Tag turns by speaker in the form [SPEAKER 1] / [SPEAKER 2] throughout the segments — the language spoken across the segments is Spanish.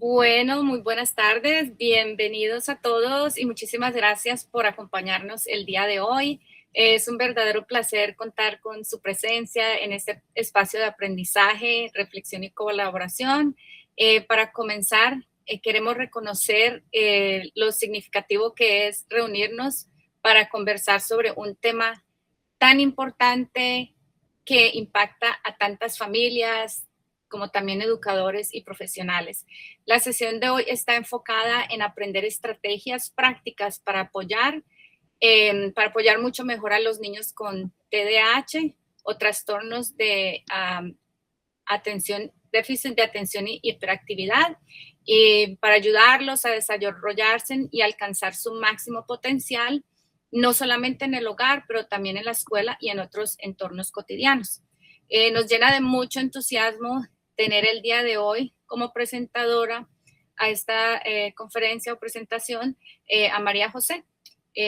[SPEAKER 1] Bueno, muy buenas tardes, bienvenidos a todos y muchísimas gracias por acompañarnos el día de hoy. Es un verdadero placer contar con su presencia en este espacio de aprendizaje, reflexión y colaboración. Para comenzar, queremos reconocer lo significativo que es reunirnos para conversar sobre un tema tan importante que impacta a tantas familias como también educadores y profesionales. La sesión de hoy está enfocada en aprender estrategias prácticas para apoyar mucho mejor a los niños con TDAH o trastornos de atención, déficit de atención y hiperactividad, y para ayudarlos a desarrollarse y alcanzar su máximo potencial, no solamente en el hogar, pero también en la escuela y en otros entornos cotidianos. Nos llena de mucho entusiasmo tener el día de hoy como presentadora a esta conferencia o presentación a María José.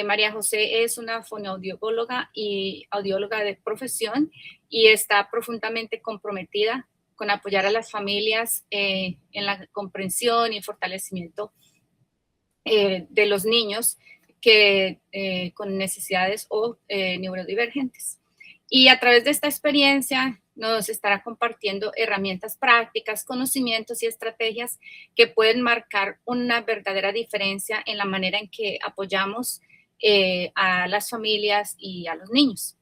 [SPEAKER 1] María José es una fonoaudióloga y audióloga de profesión y está profundamente comprometida con apoyar a las familias en la comprensión y fortalecimiento de los niños con necesidades o neurodivergentes. Y a través de esta experiencia nos estará compartiendo herramientas prácticas, conocimientos y estrategias que pueden marcar una verdadera diferencia en la manera en que apoyamos a las familias y a los niños.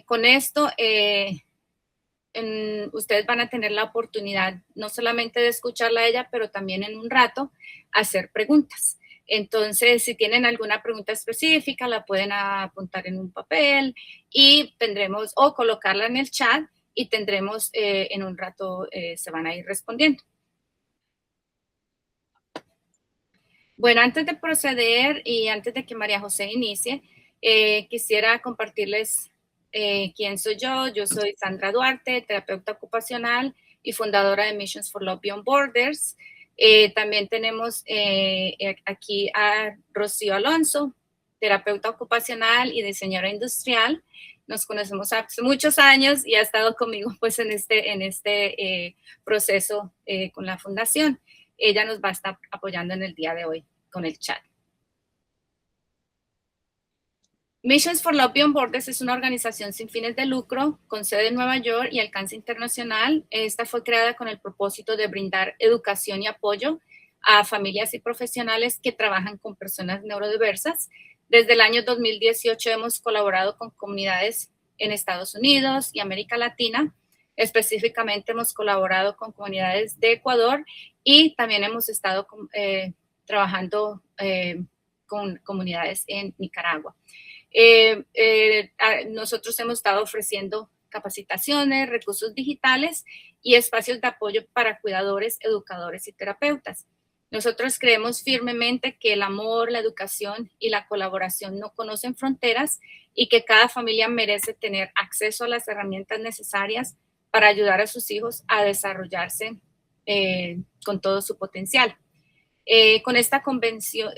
[SPEAKER 1] Con esto, ustedes van a tener la oportunidad no solamente de escucharla a ella, pero también en un rato hacer preguntas. Entonces, si tienen alguna pregunta específica, la pueden apuntar en un papel y tendremos, o colocarla en el chat y tendremos en un rato, se van a ir respondiendo. Bueno, antes de proceder y antes de que María José inicie, quisiera compartirles quién soy yo. Yo soy Sandra Duarte, terapeuta ocupacional y fundadora de Missions for Love Beyond Borders. También tenemos aquí a Rocío Alonso, terapeuta ocupacional y diseñadora industrial. Nos conocemos hace muchos años y ha estado conmigo pues en este proceso con la fundación. Ella nos va a estar apoyando en el día de hoy con el chat. Missions for Love Beyond Borders es una organización sin fines de lucro con sede en Nueva York y alcance internacional. Esta fue creada con el propósito de brindar educación y apoyo a familias y profesionales que trabajan con personas neurodiversas. Desde el año 2018 hemos colaborado con comunidades en Estados Unidos y América Latina. Específicamente hemos colaborado con comunidades de Ecuador y también hemos estado trabajando con comunidades en Nicaragua. Nosotros hemos estado ofreciendo capacitaciones, recursos digitales y espacios de apoyo para cuidadores, educadores y terapeutas. Nosotros creemos firmemente que el amor, la educación y la colaboración no conocen fronteras y que cada familia merece tener acceso a las herramientas necesarias para ayudar a sus hijos a desarrollarse con todo su potencial. Con esta convicción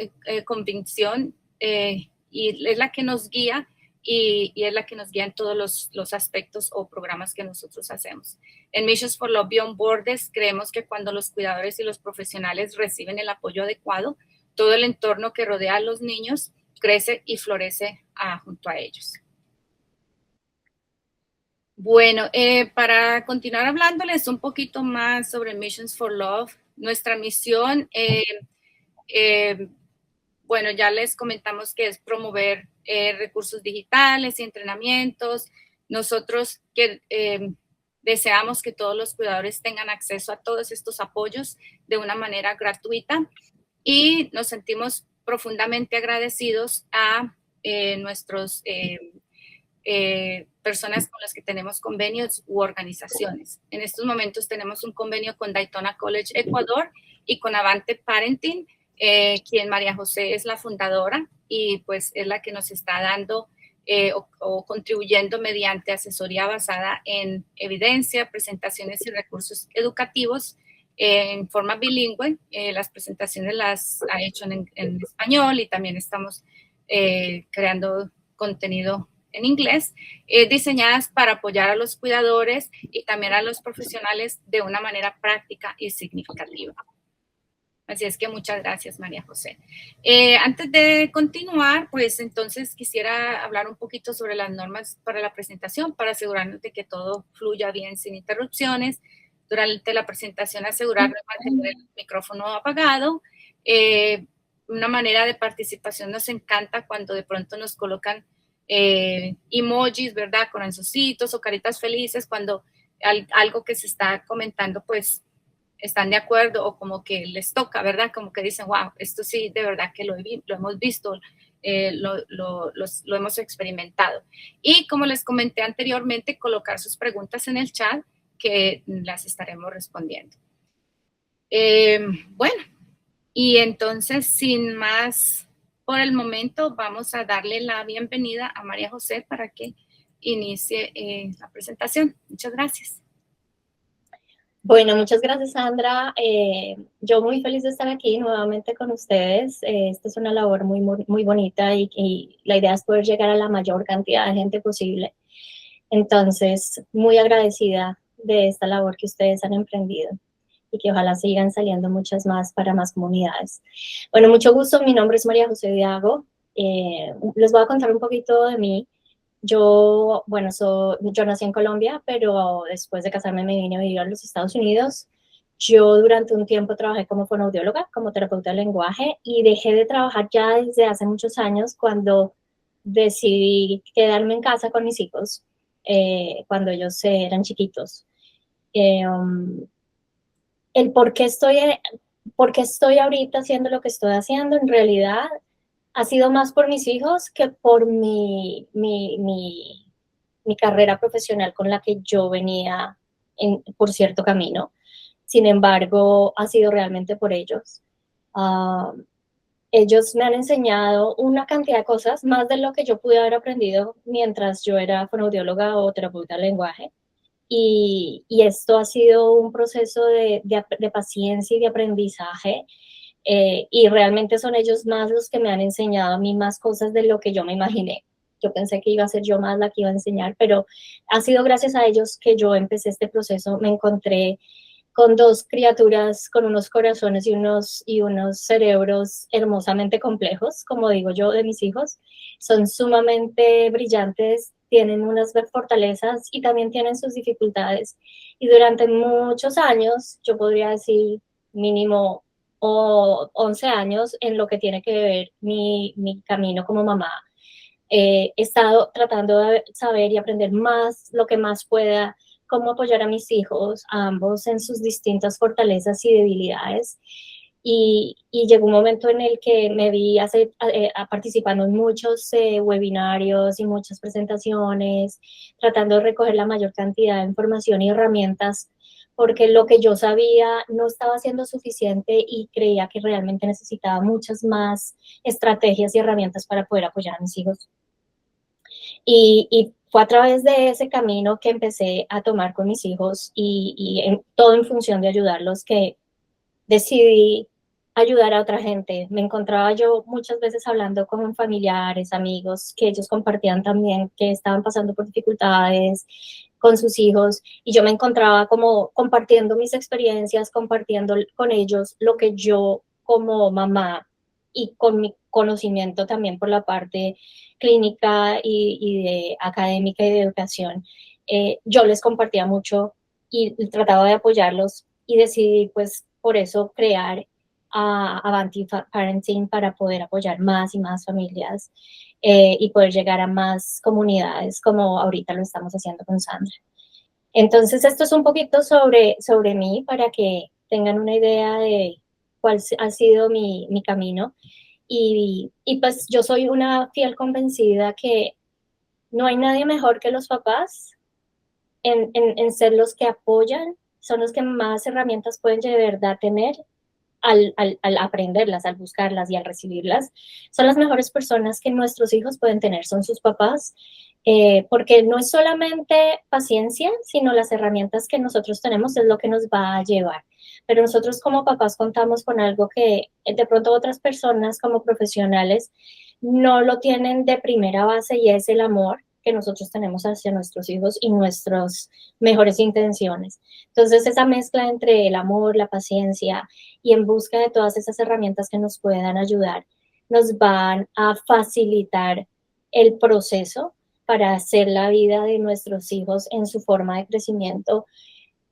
[SPEAKER 1] y es la que nos guía y es la que nos guía en todos los aspectos o programas que nosotros hacemos. En Missions for Love Beyond Borders creemos que cuando los cuidadores y los profesionales reciben el apoyo adecuado, todo el entorno que rodea a los niños crece y florece junto a ellos. Bueno, para continuar hablándoles un poquito más sobre Missions for Love, nuestra misión, bueno, ya les comentamos que es promover recursos digitales y entrenamientos. Nosotros deseamos que todos los cuidadores tengan acceso a todos estos apoyos de una manera gratuita y nos sentimos profundamente agradecidos a nuestros personas con las que tenemos convenios u organizaciones. En estos momentos tenemos un convenio con Daytona College Ecuador y con Avante Parenting, quien María José es la fundadora y pues es la que nos está dando o contribuyendo mediante asesoría basada en evidencia, presentaciones y recursos educativos en forma bilingüe. Las presentaciones las ha hecho en español y también estamos creando contenido en inglés, diseñadas para apoyar a los cuidadores y también a los profesionales de una manera práctica y significativa. Así es que muchas gracias, María José. Antes de continuar, pues entonces quisiera hablar un poquito sobre las normas para la presentación, para asegurarnos de que todo fluya bien sin interrupciones. Durante la presentación, asegurarnos de mantener el micrófono apagado. Una manera de participación nos encanta cuando de pronto nos colocan emojis, ¿verdad? Corazoncitos o caritas felices cuando algo que se está comentando, pues están de acuerdo o como que les toca, ¿verdad? Como que dicen, wow, esto sí, de verdad que lo hemos visto, lo hemos experimentado. Y como les comenté anteriormente, colocar sus preguntas en el chat que las estaremos respondiendo. Bueno, y entonces, sin más por el momento, vamos a darle la bienvenida a María José para que inicie la presentación. Muchas gracias.
[SPEAKER 2] Bueno, muchas gracias, Sandra. Yo muy feliz de estar aquí nuevamente con ustedes. Esta es una labor muy bonita y la idea es poder llegar a la mayor cantidad de gente posible. Entonces, muy agradecida de esta labor que ustedes han emprendido y que ojalá sigan saliendo muchas más para más comunidades. Bueno, mucho gusto. Mi nombre es María José Diago. Les voy a contar un poquito de mí. Yo nací en Colombia, pero después de casarme me vine a vivir a los Estados Unidos. Yo durante un tiempo trabajé como fonoaudióloga, como terapeuta de lenguaje, y dejé de trabajar ya desde hace muchos años cuando decidí quedarme en casa con mis hijos, cuando ellos eran chiquitos. El por qué estoy ahorita haciendo lo que estoy haciendo, en realidad ha sido más por mis hijos que por mi carrera profesional con la que yo venía por cierto camino. Sin embargo, ha sido realmente por ellos. Ellos me han enseñado una cantidad de cosas, más de lo que yo pude haber aprendido mientras yo era fonoaudióloga o terapeuta de lenguaje. Y esto ha sido un proceso de paciencia y de aprendizaje. Y realmente son ellos más los que me han enseñado a mí más cosas de lo que yo me imaginé. Yo pensé que iba a ser yo más la que iba a enseñar, pero ha sido gracias a ellos que yo empecé este proceso. Me encontré con dos criaturas con unos corazones y unos cerebros hermosamente complejos, como digo yo, de mis hijos. Son sumamente brillantes, tienen unas fortalezas y también tienen sus dificultades. Y durante muchos años, yo podría decir mínimo 11 años en lo que tiene que ver mi camino como mamá. He estado tratando de saber y aprender más, lo que más pueda, cómo apoyar a mis hijos, a ambos en sus distintas fortalezas y debilidades. Y llegó un momento en el que me vi participando en muchos webinarios y muchas presentaciones, tratando de recoger la mayor cantidad de información y herramientas, porque lo que yo sabía no estaba siendo suficiente y creía que realmente necesitaba muchas más estrategias y herramientas para poder apoyar a mis hijos. Y fue a través de ese camino que empecé a tomar con mis hijos todo en función de ayudarlos, que decidí ayudar a otra gente. Me encontraba yo muchas veces hablando con familiares, amigos, que ellos compartían también que estaban pasando por dificultades con sus hijos, y yo me encontraba como compartiendo mis experiencias, compartiendo con ellos lo que yo como mamá y con mi conocimiento también por la parte clínica y de académica y de educación, yo les compartía mucho y trataba de apoyarlos, y decidí pues por eso crear Avanti Parenting para poder apoyar más y más familias y poder llegar a más comunidades como ahorita lo estamos haciendo con Sandra. Entonces esto es un poquito sobre mí para que tengan una idea de cuál ha sido mi camino. Y pues yo soy una fiel convencida que no hay nadie mejor que los papás en ser los que apoyan, son los que más herramientas pueden de verdad tener al aprenderlas, al buscarlas y al recibirlas. Son las mejores personas que nuestros hijos pueden tener, son sus papás, porque no es solamente paciencia, sino las herramientas que nosotros tenemos es lo que nos va a llevar. Pero nosotros como papás contamos con algo que de pronto otras personas como profesionales no lo tienen de primera base, y es el amor que nosotros tenemos hacia nuestros hijos y nuestras mejores intenciones. Entonces, esa mezcla entre el amor, la paciencia y en busca de todas esas herramientas que nos puedan ayudar, nos van a facilitar el proceso para hacer la vida de nuestros hijos en su forma de crecimiento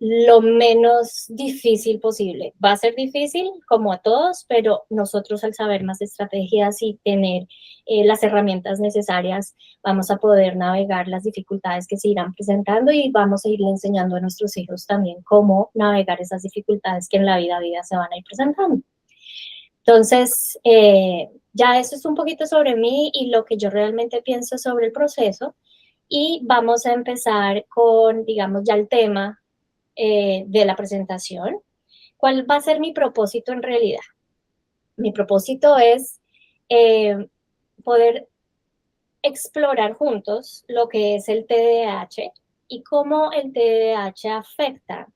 [SPEAKER 2] lo menos difícil posible. Va a ser difícil, como a todos, pero nosotros al saber más estrategias y tener las herramientas necesarias, vamos a poder navegar las dificultades que se irán presentando y vamos a irle enseñando a nuestros hijos también cómo navegar esas dificultades que en la vida se van a ir presentando. Entonces, ya eso es un poquito sobre mí y lo que yo realmente pienso sobre el proceso. Y vamos a empezar con, digamos, ya el tema de la presentación. ¿Cuál va a ser mi propósito en realidad? Mi propósito es poder explorar juntos lo que es el TDAH y cómo el TDAH afecta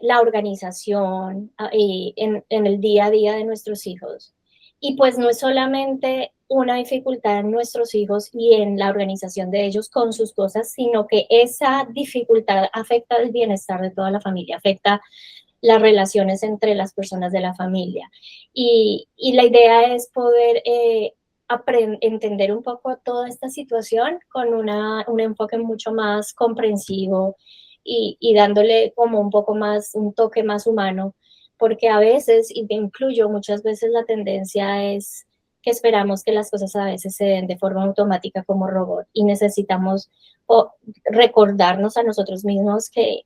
[SPEAKER 2] la organización en el día a día de nuestros hijos. Y pues no es solamente una dificultad en nuestros hijos y en la organización de ellos con sus cosas, sino que esa dificultad afecta el bienestar de toda la familia, afecta las relaciones entre las personas de la familia. Y la idea es poder entender un poco toda esta situación con un enfoque mucho más comprensivo y dándole como un poco más, un toque más humano, porque a veces, y me incluyo, muchas veces la tendencia es que esperamos que las cosas a veces se den de forma automática como robot y necesitamos recordarnos a nosotros mismos que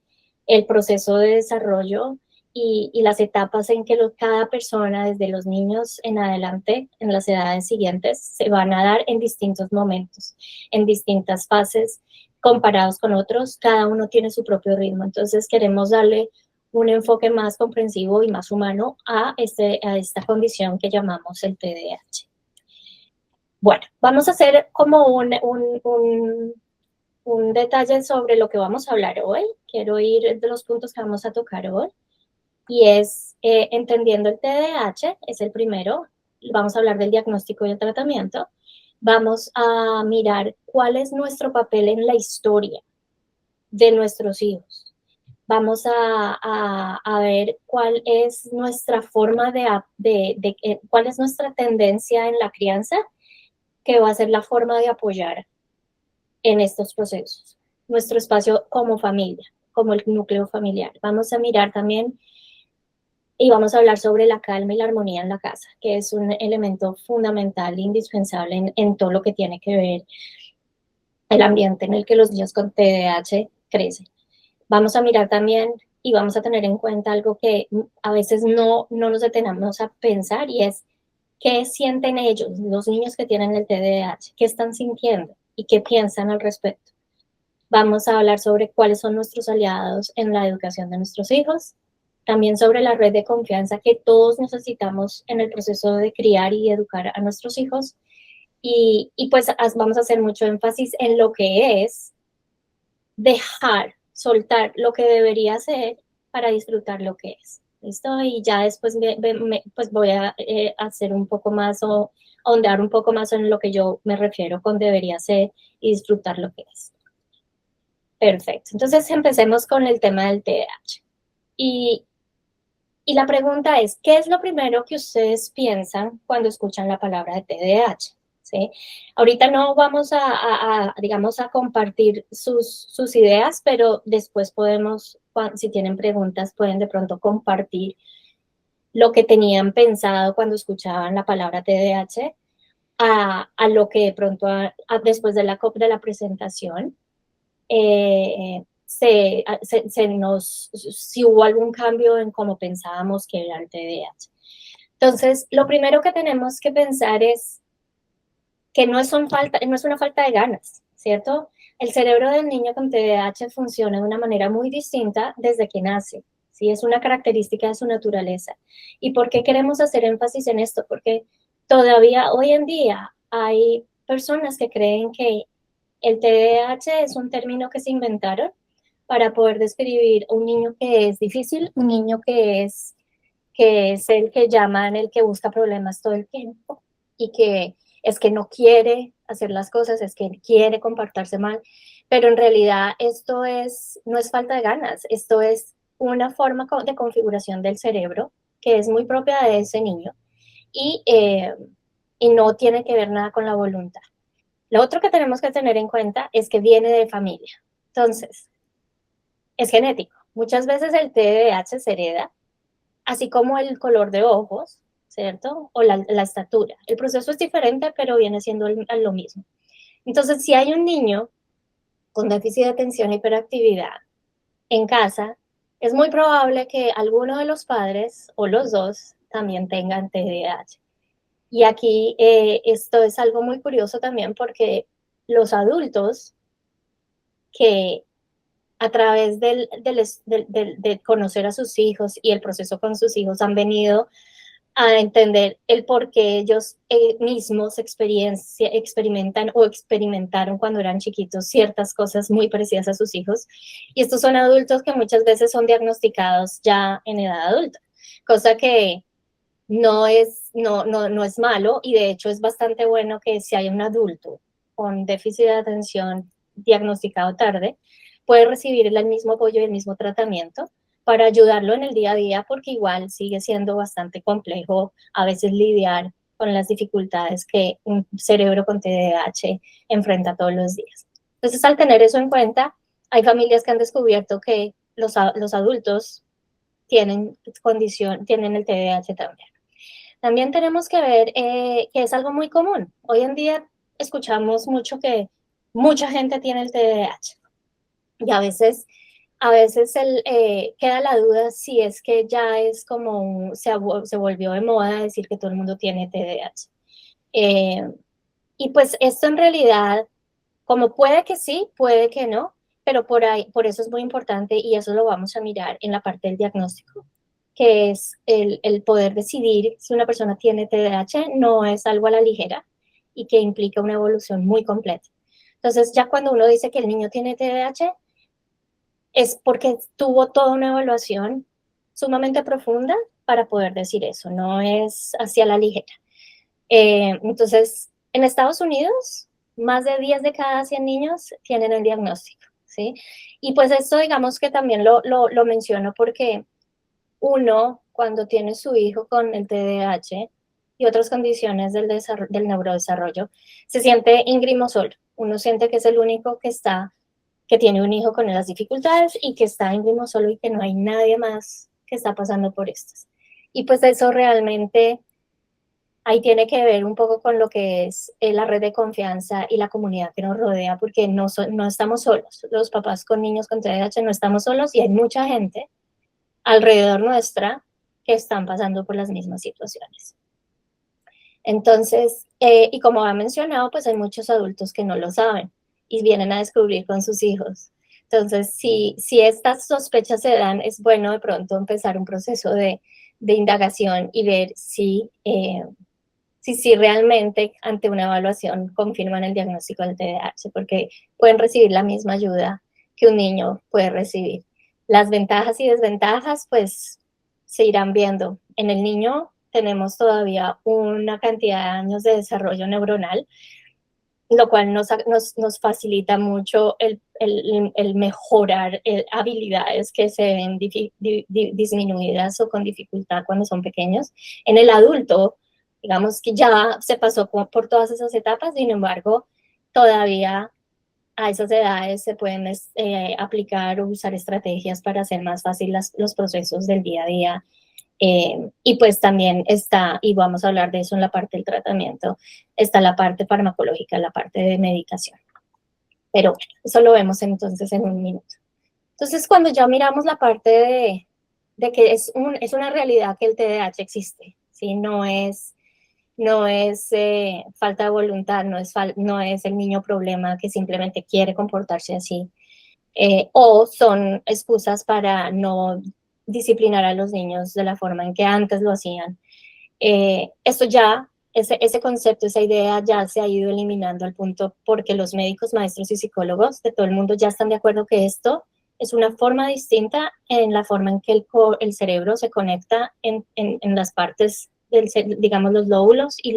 [SPEAKER 2] el proceso de desarrollo y las etapas en que cada persona, desde los niños en adelante, en las edades siguientes, se van a dar en distintos momentos, en distintas fases, comparados con otros, cada uno tiene su propio ritmo. Entonces queremos darle un enfoque más comprensivo y más humano a esta condición que llamamos el TDAH. Bueno, vamos a hacer como un detalle sobre lo que vamos a hablar hoy. Quiero ir de los puntos que vamos a tocar hoy. Y es entendiendo el TDAH, es el primero. Vamos a hablar del diagnóstico y el tratamiento. Vamos a mirar cuál es nuestro papel en la historia de nuestros hijos. Vamos a ver cuál es nuestra forma cuál es nuestra tendencia en la crianza, que va a ser la forma de apoyar en estos procesos. Nuestro espacio como familia, como el núcleo familiar. Vamos a mirar también y vamos a hablar sobre la calma y la armonía en la casa, que es un elemento fundamental e indispensable en todo lo que tiene que ver el ambiente en el que los niños con TDAH crecen. Vamos a mirar también y vamos a tener en cuenta algo que a veces no nos detenemos a pensar y es qué sienten ellos, los niños que tienen el TDAH, qué están sintiendo y qué piensan al respecto. Vamos a hablar sobre cuáles son nuestros aliados en la educación de nuestros hijos, también sobre la red de confianza que todos necesitamos en el proceso de criar y educar a nuestros hijos. Y pues vamos a hacer mucho énfasis en lo que es dejar, soltar lo que debería ser para disfrutar lo que es. ¿Listo? Y ya después pues voy a hacer un poco más o ahondar un poco más en lo que yo me refiero con debería ser y disfrutar lo que es. Perfecto. Entonces empecemos con el tema del TDAH. Y la pregunta es, ¿qué es lo primero que ustedes piensan cuando escuchan la palabra de TDAH? ¿Sí? Ahorita no vamos digamos, a compartir sus ideas, pero después podemos, si tienen preguntas, pueden de pronto compartir lo que tenían pensado cuando escuchaban la palabra TDAH a lo que de pronto después de la presentación si hubo algún cambio en cómo pensábamos que era el TDAH. Entonces, lo primero que tenemos que pensar es que no es una falta de ganas, ¿cierto? El cerebro del niño con TDAH funciona de una manera muy distinta desde que nace, ¿sí? Es una característica de su naturaleza. ¿Y por qué queremos hacer énfasis en esto? Porque todavía hoy en día hay personas que creen que el TDAH es un término que se inventaron para poder describir un niño que es difícil, un niño que es el que llaman el que busca problemas todo el tiempo y que es que no quiere hacer las cosas, es que quiere comportarse mal, pero en realidad esto no es falta de ganas, esto es una forma de configuración del cerebro que es muy propia de ese niño y, eh, y no tiene que ver nada con la voluntad. Lo otro que tenemos que tener en cuenta es que viene de familia. Entonces, es genético. Muchas veces el TDAH se hereda, así como el color de ojos, ¿cierto? O la estatura. El proceso es diferente, pero viene siendo lo mismo. Entonces, si hay un niño con déficit de atención e hiperactividad en casa, es muy probable que alguno de los padres o los dos también tengan TDAH. Y aquí esto es algo muy curioso también porque los adultos que a través de conocer a sus hijos y el proceso con sus hijos han venido a entender el por qué ellos mismos experimentan o experimentaron cuando eran chiquitos ciertas cosas muy parecidas a sus hijos. Y estos son adultos que muchas veces son diagnosticados ya en edad adulta, cosa que no es malo y de hecho es bastante bueno que si hay un adulto con déficit de atención diagnosticado tarde, puede recibir el mismo apoyo y el mismo tratamiento para ayudarlo en el día a día, porque igual sigue siendo bastante complejo a veces lidiar con las dificultades que un cerebro con TDAH enfrenta todos los días. Entonces, al tener eso en cuenta, hay familias que han descubierto que los adultos tienen el TDAH también. También tenemos que ver que es algo muy común. Hoy en día escuchamos mucho que mucha gente tiene el TDAH y a veces queda la duda si es que ya es como se volvió de moda decir que todo el mundo tiene TDAH. Y pues esto en realidad, como puede que sí, puede que no, pero por eso es muy importante y eso lo vamos a mirar en la parte del diagnóstico, que es el poder decidir si una persona tiene TDAH, no es algo a la ligera y que implica una evolución muy completa. Entonces, ya cuando uno dice que el niño tiene TDAH, es porque tuvo toda una evaluación sumamente profunda para poder decir eso, no es hacia la ligera. Entonces, en Estados Unidos, más de 10 de cada 100 niños tienen el diagnóstico, ¿sí? Y pues esto digamos que también lo menciono porque uno, cuando tiene su hijo con el TDAH y otras condiciones del neurodesarrollo, se siente íngrimo solo. Uno siente que es el único que tiene un hijo con las dificultades y que está íngrimo solo y que no hay nadie más que está pasando por estas. Y pues eso realmente ahí tiene que ver un poco con lo que es la red de confianza y la comunidad que nos rodea, porque no estamos solos. Los papás con niños con TDAH no estamos solos y hay mucha gente alrededor nuestra que están pasando por las mismas situaciones. Entonces, y como ha mencionado, pues hay muchos adultos que no lo saben y vienen a descubrir con sus hijos. Entonces, si estas sospechas se dan, es bueno de pronto empezar un proceso de indagación y ver si realmente ante una evaluación confirman el diagnóstico del TDAH, porque pueden recibir la misma ayuda que un niño puede recibir. Las ventajas y desventajas, pues, se irán viendo. En el niño tenemos todavía una cantidad de años de desarrollo neuronal, lo cual nos facilita mucho el mejorar habilidades que se ven disminuidas o con dificultad cuando son pequeños. En el adulto, digamos que ya se pasó por todas esas etapas, sin embargo, todavía a esas edades se pueden aplicar o usar estrategias para hacer más fácil los procesos del día a día. Y pues también está, y vamos a hablar de eso en la parte del tratamiento, está la parte farmacológica, la parte de medicación. Pero bueno, eso lo vemos entonces en un minuto. Entonces, cuando ya miramos la parte de que es una realidad que el TDAH existe, ¿sí? No es falta de voluntad, no es el niño problema que simplemente quiere comportarse así, o son excusas para no disciplinar a los niños de la forma en que antes lo hacían. Esto ya, ese concepto, esa idea ya se ha ido eliminando al punto porque los médicos, maestros y psicólogos de todo el mundo ya están de acuerdo que esto es una forma distinta en la forma en que el cerebro se conecta en las partes digamos, los lóbulos y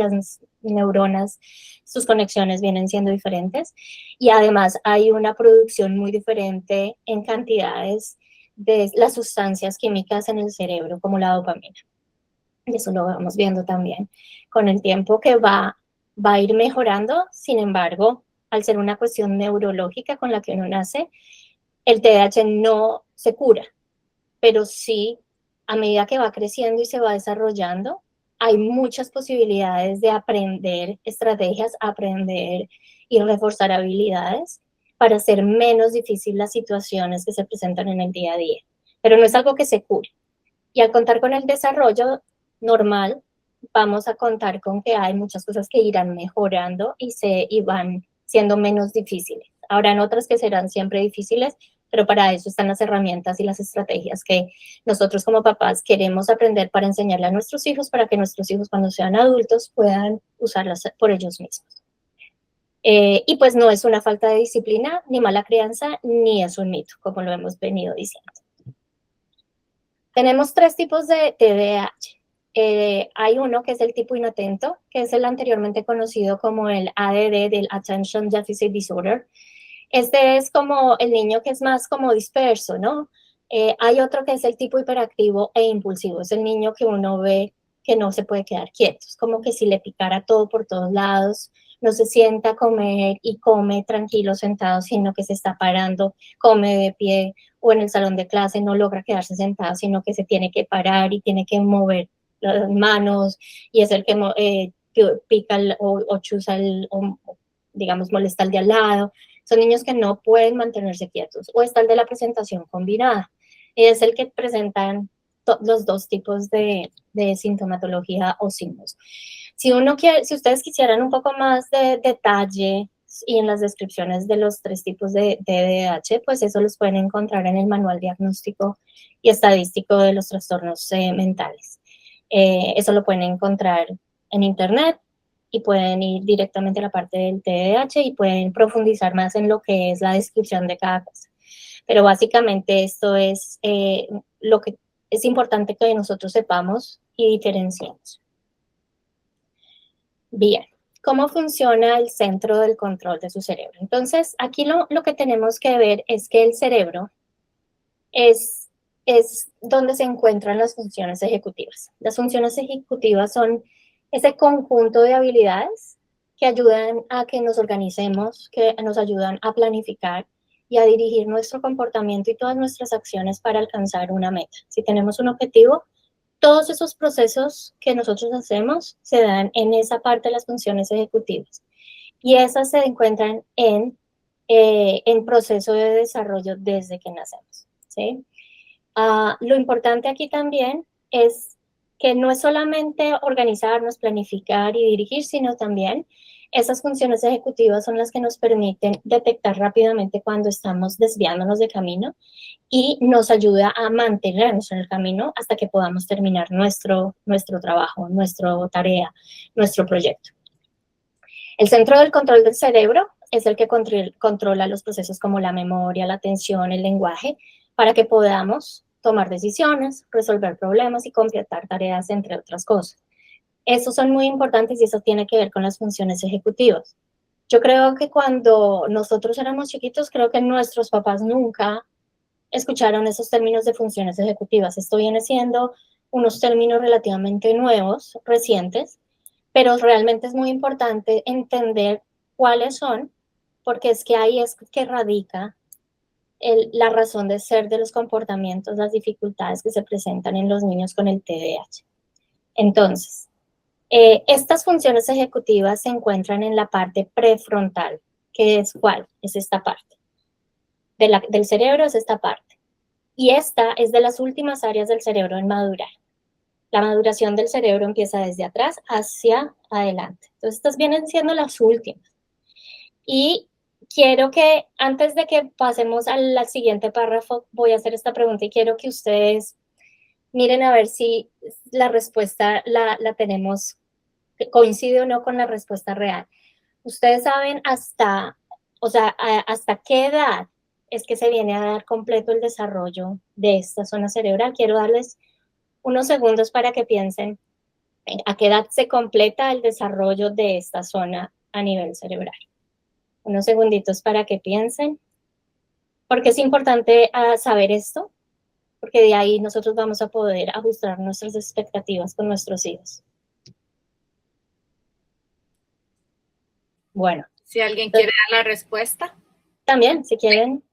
[SPEAKER 2] neuronas, sus conexiones vienen siendo diferentes y además hay una producción muy diferente en cantidades de las sustancias químicas en el cerebro, como la dopamina. Y eso lo vamos viendo también con el tiempo que va a ir mejorando. Sin embargo, al ser una cuestión neurológica con la que uno nace, el TDAH no se cura, pero sí, a medida que va creciendo y se va desarrollando, hay muchas posibilidades de aprender estrategias, aprender y reforzar habilidades para hacer menos difícil las situaciones que se presentan en el día a día. Pero no es algo que se cure. Y al contar con el desarrollo normal, vamos a contar con que hay muchas cosas que irán mejorando y van siendo menos difíciles. Habrán otras que serán siempre difíciles, pero para eso están las herramientas y las estrategias que nosotros como papás queremos aprender para enseñarle a nuestros hijos, para que nuestros hijos cuando sean adultos puedan usarlas por ellos mismos. Y pues no es una falta de disciplina, ni mala crianza, ni es un mito, como lo hemos venido diciendo. Tenemos 3 tipos de TDAH. Hay uno que es el tipo inatento, que es el anteriormente conocido como el ADD, del Attention Deficit Disorder. Este es como el niño que es más como disperso, ¿no? Hay otro que es el tipo hiperactivo e impulsivo. Es el niño que uno ve que no se puede quedar quieto. Es como que si le picara todo por todos lados, no se sienta a comer y come tranquilo sentado, sino que se está parando, come de pie, o en el salón de clase no logra quedarse sentado, sino que se tiene que parar y tiene que mover las manos y es el que pica o chuza o, digamos, molesta al de al lado. Son niños que no pueden mantenerse quietos. O está el de la presentación combinada. Es el que presentan los 2 tipos de sintomatología o signos. Si ustedes quisieran un poco más de detalle y en las descripciones de los 3 tipos de TDAH, pues eso los pueden encontrar en el Manual Diagnóstico y Estadístico de los Trastornos Mentales. Eso lo pueden encontrar en internet y pueden ir directamente a la parte del TDAH y pueden profundizar más en lo que es la descripción de cada cosa. Pero básicamente esto es lo que es importante que nosotros sepamos y diferenciemos. Bien, ¿cómo funciona el centro del control de su cerebro? Entonces, aquí lo que tenemos que ver es que el cerebro es donde se encuentran las funciones ejecutivas. Las funciones ejecutivas son ese conjunto de habilidades que ayudan a que nos organicemos, que nos ayudan a planificar y a dirigir nuestro comportamiento y todas nuestras acciones para alcanzar una meta. Si tenemos un objetivo, todos esos procesos que nosotros hacemos se dan en esa parte de las funciones ejecutivas. Y esas se encuentran en proceso de desarrollo desde que nacemos, ¿sí? Lo importante aquí también es que no es solamente organizarnos, planificar y dirigir, sino también esas funciones ejecutivas son las que nos permiten detectar rápidamente cuando estamos desviándonos de camino y nos ayuda a mantenernos en el camino hasta que podamos terminar nuestro trabajo, nuestra tarea, nuestro proyecto. El centro del control del cerebro es el que controla los procesos como la memoria, la atención, el lenguaje, para que podamos tomar decisiones, resolver problemas y completar tareas, entre otras cosas. Estos son muy importantes y eso tiene que ver con las funciones ejecutivas. Yo creo que cuando nosotros éramos chiquitos, creo que nuestros papás nunca escucharon esos términos de funciones ejecutivas. Esto viene siendo unos términos relativamente nuevos, recientes, pero realmente es muy importante entender cuáles son, porque es que ahí es que radica la razón de ser de los comportamientos, las dificultades que se presentan en los niños con el TDAH. Entonces, estas funciones ejecutivas se encuentran en la parte prefrontal, que es ¿cuál? Es esta parte. Del cerebro es esta parte. Y esta es de las últimas áreas del cerebro en madurar. La maduración del cerebro empieza desde atrás hacia adelante. Entonces, estas vienen siendo las últimas. Y quiero que, antes de que pasemos al siguiente párrafo, voy a hacer esta pregunta y quiero que ustedes miren a ver si la respuesta la tenemos, coincide o no con la respuesta real. Ustedes saben hasta qué edad es que se viene a dar completo el desarrollo de esta zona cerebral. Quiero darles unos segundos para que piensen ¿A qué edad se completa el desarrollo de esta zona a nivel cerebral? Unos segunditos para que piensen. ¿Por qué es importante saber esto? Porque de ahí nosotros vamos a poder ajustar nuestras expectativas con nuestros hijos. Bueno.
[SPEAKER 1] Si alguien quiere dar la respuesta.
[SPEAKER 2] También, si quieren.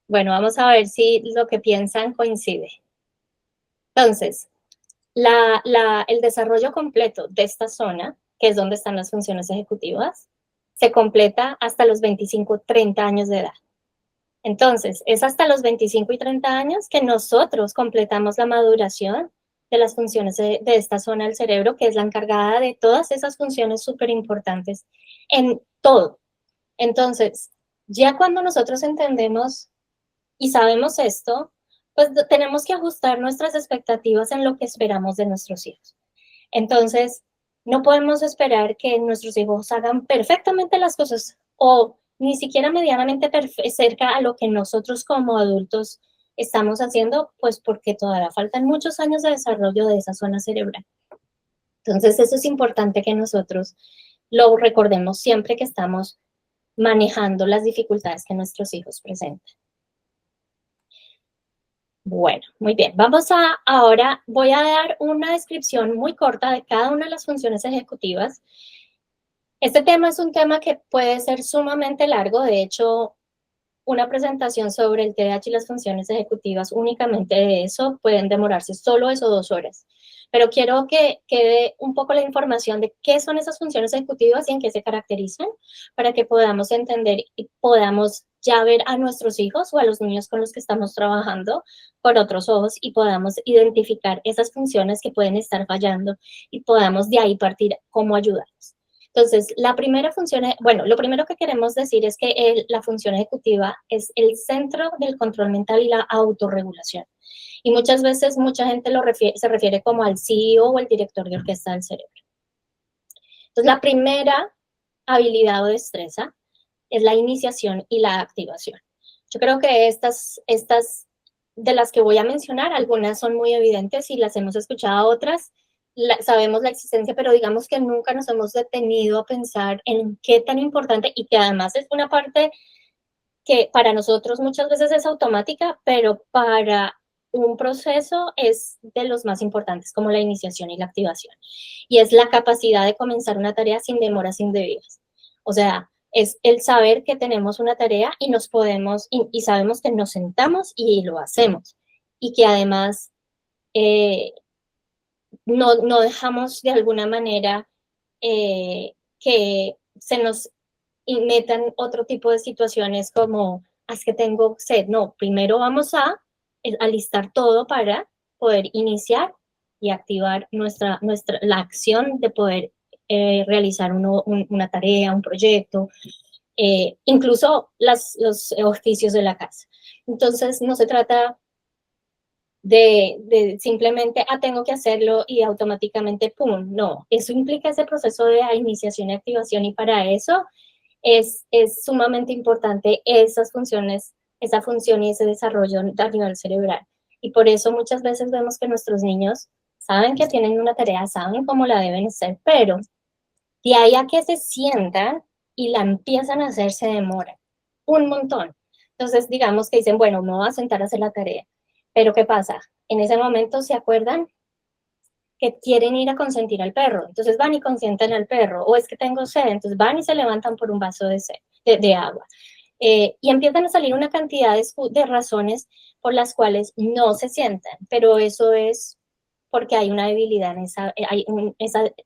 [SPEAKER 2] Bueno, vamos a ver si lo que piensan coincide. Entonces, el desarrollo completo de esta zona, que es donde están las funciones ejecutivas, se completa hasta los 25, 30 años de edad. Entonces, es hasta los 25 y 30 años que nosotros completamos la maduración de las funciones de esta zona del cerebro, que es la encargada de todas esas funciones súper importantes en todo. Entonces, ya cuando nosotros entendemos y sabemos esto, pues tenemos que ajustar nuestras expectativas en lo que esperamos de nuestros hijos. Entonces, no podemos esperar que nuestros hijos hagan perfectamente las cosas o ni siquiera medianamente cerca a lo que nosotros como adultos estamos haciendo, pues porque todavía faltan muchos años de desarrollo de esa zona cerebral. Entonces, eso es importante que nosotros lo recordemos siempre que estamos manejando las dificultades que nuestros hijos presentan. Bueno, muy bien. Ahora voy a dar una descripción muy corta de cada una de las funciones ejecutivas. Este tema es un tema que puede ser sumamente largo. De hecho, una presentación sobre el TDAH y las funciones ejecutivas únicamente de eso pueden demorarse solo eso 2 horas. Pero quiero que quede un poco la información de qué son esas funciones ejecutivas y en qué se caracterizan para que podamos entender y podamos ya ver a nuestros hijos o a los niños con los que estamos trabajando con otros ojos y podamos identificar esas funciones que pueden estar fallando y podamos de ahí partir cómo ayudarlos. Entonces, la primera función, bueno, lo primero que queremos decir es que la función ejecutiva es el centro del control mental y la autorregulación. Y muchas veces mucha gente se refiere como al CEO o el director de orquesta del cerebro. Entonces, la primera habilidad o destreza es la iniciación y la activación. Yo creo que estas de las que voy a mencionar, algunas son muy evidentes y las hemos escuchado, otras sabemos la existencia, pero digamos que nunca nos hemos detenido a pensar en qué tan importante y que además es una parte que para nosotros muchas veces es automática, pero para un proceso es de los más importantes, como la iniciación y la activación. Y es la capacidad de comenzar una tarea sin demoras indebidas. O sea, es el saber que tenemos una tarea y nos podemos, y sabemos que nos sentamos y lo hacemos. Y que además no dejamos de alguna manera que se nos metan otro tipo de situaciones como, es que tengo sed. No, primero vamos a alistar todo para poder iniciar y activar la acción de poder realizar una tarea, un proyecto, incluso los oficios de la casa. Entonces, no se trata de simplemente, tengo que hacerlo y automáticamente, ¡pum! No, eso implica ese proceso de iniciación y activación y para eso es sumamente importante esas funciones, esa función y ese desarrollo a nivel cerebral. Y por eso muchas veces vemos que nuestros niños saben que tienen una tarea, saben cómo la deben hacer, pero de ahí a que se sientan y la empiezan a hacer se demora un montón. Entonces, digamos que dicen, bueno, me voy a sentar a hacer la tarea. Pero ¿qué pasa? En ese momento se acuerdan que quieren ir a consentir al perro. Entonces van y consienten al perro. O es que tengo sed. Entonces van y se levantan por un vaso de agua. Y empiezan a salir una cantidad de razones por las cuales no se sientan. Pero eso es porque hay una debilidad en esa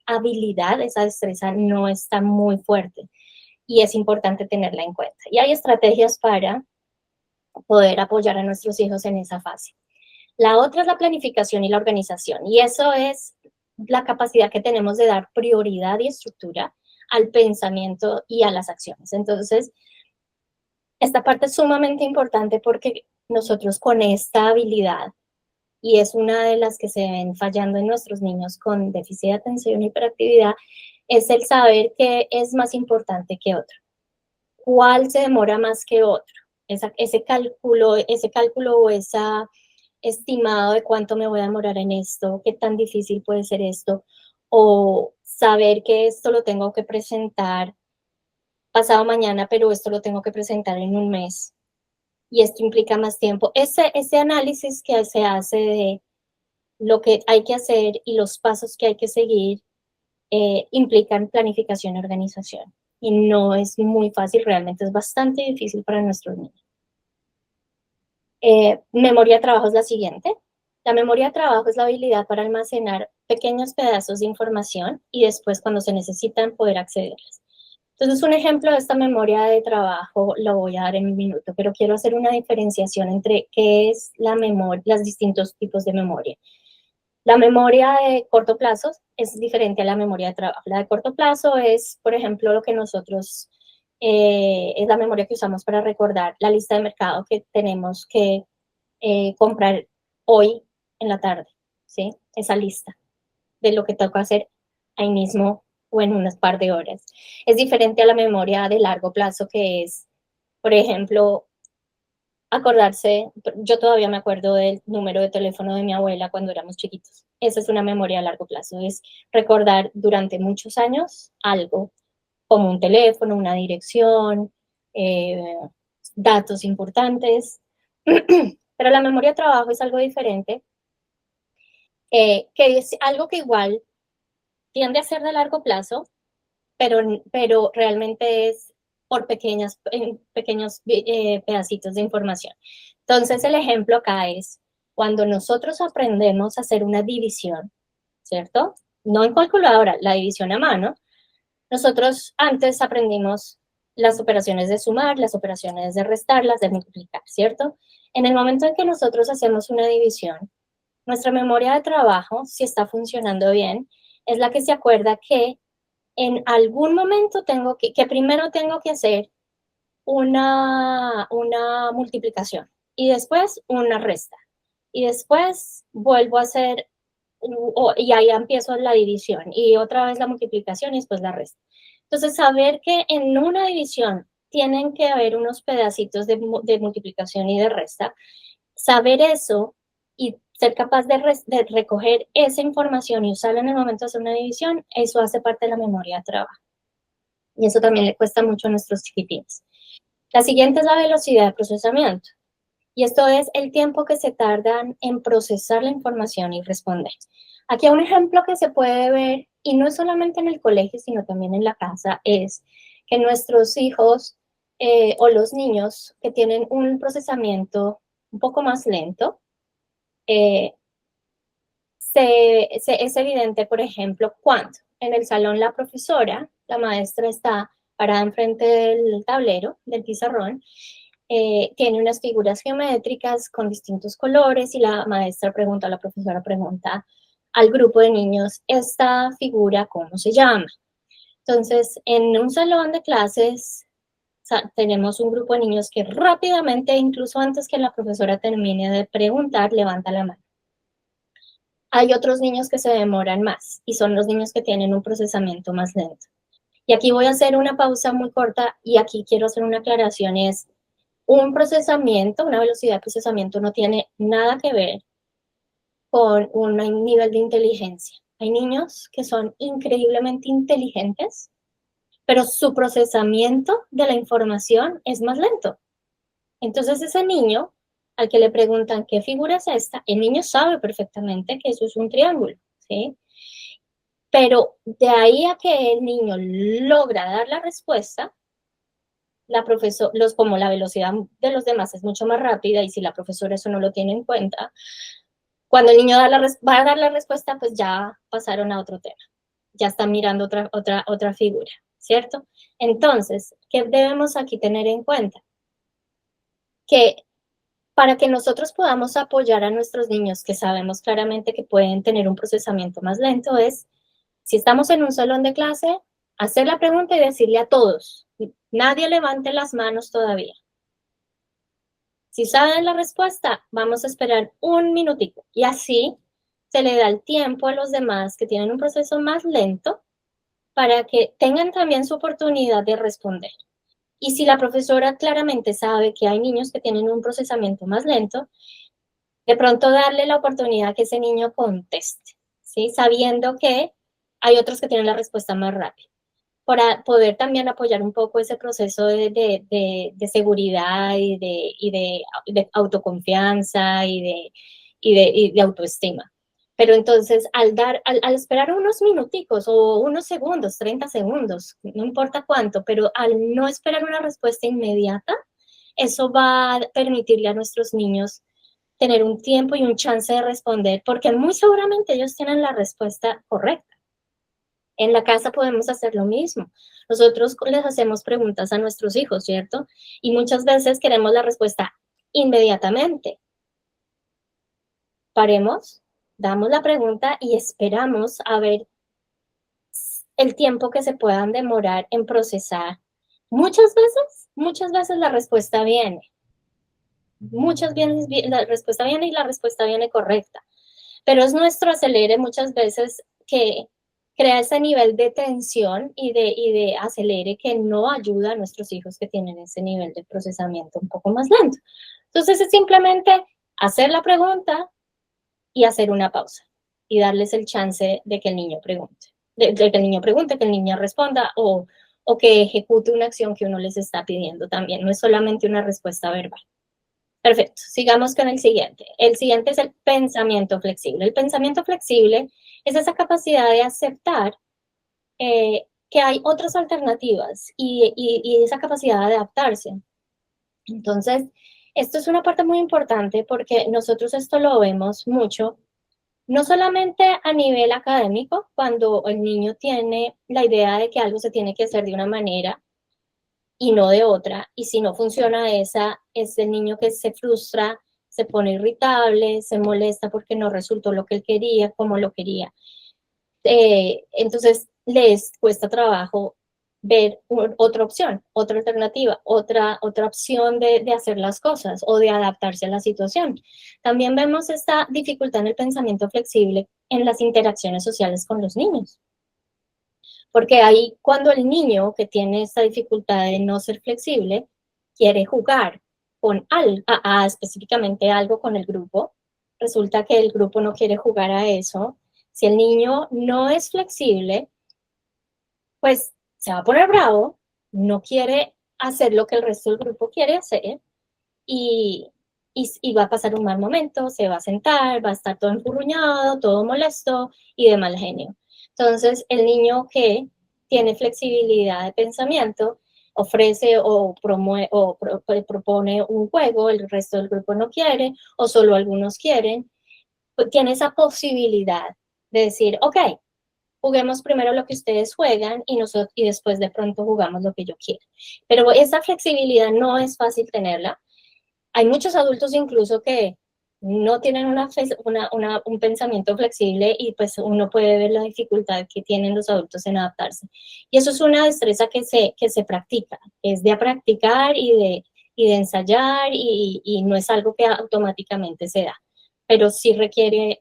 [SPEAKER 2] habilidad, esa destreza no está muy fuerte. Y es importante tenerla en cuenta. Y hay estrategias para poder apoyar a nuestros hijos en esa fase. La otra es la planificación y la organización, y eso es la capacidad que tenemos de dar prioridad y estructura al pensamiento y a las acciones. Entonces, esta parte es sumamente importante porque nosotros con esta habilidad, y es una de las que se ven fallando en nuestros niños con déficit de atención y hiperactividad, es el saber qué es más importante que otro. cuál se demora más que otro. Ese cálculo o esa estimado de cuánto me voy a demorar en esto, qué tan difícil puede ser esto, o saber que esto lo tengo que presentar pasado mañana, pero esto lo tengo que presentar en un mes y esto implica más tiempo. Ese análisis que se hace de lo que hay que hacer y los pasos que hay que seguir implican planificación y organización. Y no es muy fácil, realmente es bastante difícil para nuestros niños. Memoria de trabajo es la siguiente. La memoria de trabajo es la habilidad para almacenar pequeños pedazos de información y después, cuando se necesitan, poder accederlas. Entonces, un ejemplo de esta memoria de trabajo lo voy a dar en un minuto, pero quiero hacer una diferenciación entre qué es la memoria, los distintos tipos de memoria. La memoria de corto plazo es diferente a la memoria de trabajo. La de corto plazo es, por ejemplo, lo que nosotros, es la memoria que usamos para recordar la lista de mercado que tenemos que comprar hoy en la tarde, ¿sí? Esa lista de lo que toca hacer ahí mismo o en unas par de horas. Es diferente a la memoria de largo plazo, que es, por ejemplo, acordarse, yo todavía me acuerdo del número de teléfono de mi abuela cuando éramos chiquitos. Esa es una memoria a largo plazo, es recordar durante muchos años algo, como un teléfono, una dirección, datos importantes. Pero la memoria de trabajo es algo diferente, que es algo que igual tiende a ser de largo plazo, pero realmente es por pequeños pedacitos de información. Entonces, el ejemplo acá es cuando nosotros aprendemos a hacer una división, ¿cierto? No en calculadora, la división a mano. Nosotros antes aprendimos las operaciones de sumar, las operaciones de restar, las de multiplicar, ¿cierto? En el momento en que nosotros hacemos una división, nuestra memoria de trabajo, si está funcionando bien, es la que se acuerda que en algún momento que primero tengo que hacer una multiplicación y después una resta. Y después vuelvo a hacer, y ahí empiezo la división y otra vez la multiplicación y después la resta. Entonces, saber que en una división tienen que haber unos pedacitos de multiplicación y de resta, saber eso y ser capaz de recoger esa información y usarla en el momento de hacer una división, eso hace parte de la memoria de trabajo. Y eso también le cuesta mucho a nuestros chiquitines. La siguiente es la velocidad de procesamiento. Y esto es el tiempo que se tardan en procesar la información y responder. Aquí un ejemplo que se puede ver, y no es solamente en el colegio, sino también en la casa, es que nuestros hijos o los niños que tienen un procesamiento un poco más lento, es evidente, por ejemplo, cuando en el salón la profesora, la maestra está parada enfrente del tablero, del pizarrón, tiene unas figuras geométricas con distintos colores y la maestra pregunta, la profesora pregunta al grupo de niños, ¿esta figura cómo se llama? Entonces, en un salón de clases tenemos un grupo de niños que rápidamente, incluso antes que la profesora termine de preguntar, levanta la mano. Hay otros niños que se demoran más y son los niños que tienen un procesamiento más lento. Y aquí voy a hacer una pausa muy corta y aquí quiero hacer una aclaración, es un procesamiento, una velocidad de procesamiento no tiene nada que ver con un nivel de inteligencia. Hay niños que son increíblemente inteligentes, pero su procesamiento de la información es más lento. Entonces ese niño al que le preguntan qué figura es esta, el niño sabe perfectamente que eso es un triángulo, ¿sí? Pero de ahí a que el niño logra dar la respuesta, como la velocidad de los demás es mucho más rápida y si la profesora eso no lo tiene en cuenta, cuando el niño va a dar la respuesta, pues ya pasaron a otro tema, ya están mirando otra figura, ¿cierto? Entonces, ¿qué debemos aquí tener en cuenta? Que para que nosotros podamos apoyar a nuestros niños que sabemos claramente que pueden tener un procesamiento más lento es, si estamos en un salón de clase, hacer la pregunta y decirle a todos, nadie levante las manos todavía. Si saben la respuesta, vamos a esperar un minutito y así se le da el tiempo a los demás que tienen un proceso más lento para que tengan también su oportunidad de responder. Y si la profesora claramente sabe que hay niños que tienen un procesamiento más lento, de pronto darle la oportunidad que ese niño conteste, ¿sí? Sabiendo que hay otros que tienen la respuesta más rápida, para poder también apoyar un poco ese proceso de seguridad y de autoconfianza y de autoestima. Pero entonces, al esperar unos minuticos o unos segundos, 30 segundos, no importa cuánto, pero al no esperar una respuesta inmediata, eso va a permitirle a nuestros niños tener un tiempo y un chance de responder, porque muy seguramente ellos tienen la respuesta correcta. En la casa podemos hacer lo mismo. Nosotros les hacemos preguntas a nuestros hijos, ¿cierto? Y muchas veces queremos la respuesta inmediatamente. Paremos, damos la pregunta y esperamos a ver el tiempo que se puedan demorar en procesar. Muchas veces la respuesta viene. Muchas veces la respuesta viene y la respuesta viene correcta. Pero es nuestro acelere muchas veces que crea ese nivel de tensión y de acelere que no ayuda a nuestros hijos que tienen ese nivel de procesamiento un poco más lento. Entonces es simplemente hacer la pregunta y hacer una pausa y darles el chance de que el niño pregunte, de que el niño pregunte, que el niño responda o que ejecute una acción que uno les está pidiendo también. No es solamente una respuesta verbal. Perfecto, sigamos con el siguiente. El siguiente es el pensamiento flexible. El pensamiento flexible es esa capacidad de aceptar que hay otras alternativas y esa capacidad de adaptarse. Entonces, esto es una parte muy importante porque nosotros esto lo vemos mucho, no solamente a nivel académico, cuando el niño tiene la idea de que algo se tiene que hacer de una manera y no de otra. Y si no funciona esa, es el niño que se frustra, se pone irritable, se molesta porque no resultó lo que él quería, como lo quería. Entonces les cuesta trabajo ver otra opción, otra alternativa, otra opción de hacer las cosas o de adaptarse a la situación. También vemos esta dificultad en el pensamiento flexible en las interacciones sociales con los niños. Porque ahí cuando el niño que tiene esta dificultad de no ser flexible quiere jugar con algo, específicamente algo con el grupo, resulta que el grupo no quiere jugar a eso. Si el niño no es flexible, pues se va a poner bravo, no quiere hacer lo que el resto del grupo quiere hacer y, y va a pasar un mal momento, se va a sentar, va a estar todo enfurruñado, todo molesto y de mal genio. Entonces, el niño que tiene flexibilidad de pensamiento ofrece o, propone un juego, el resto del grupo no quiere o solo algunos quieren, pues tiene esa posibilidad de decir, ok, juguemos primero lo que ustedes juegan y después de pronto jugamos lo que yo quiero. Pero esa flexibilidad no es fácil tenerla. Hay muchos adultos incluso que no tienen un pensamiento flexible y pues uno puede ver la dificultad que tienen los adultos en adaptarse. Y eso es una destreza que se practica, es de practicar y de ensayar y no es algo que automáticamente se da, pero sí requiere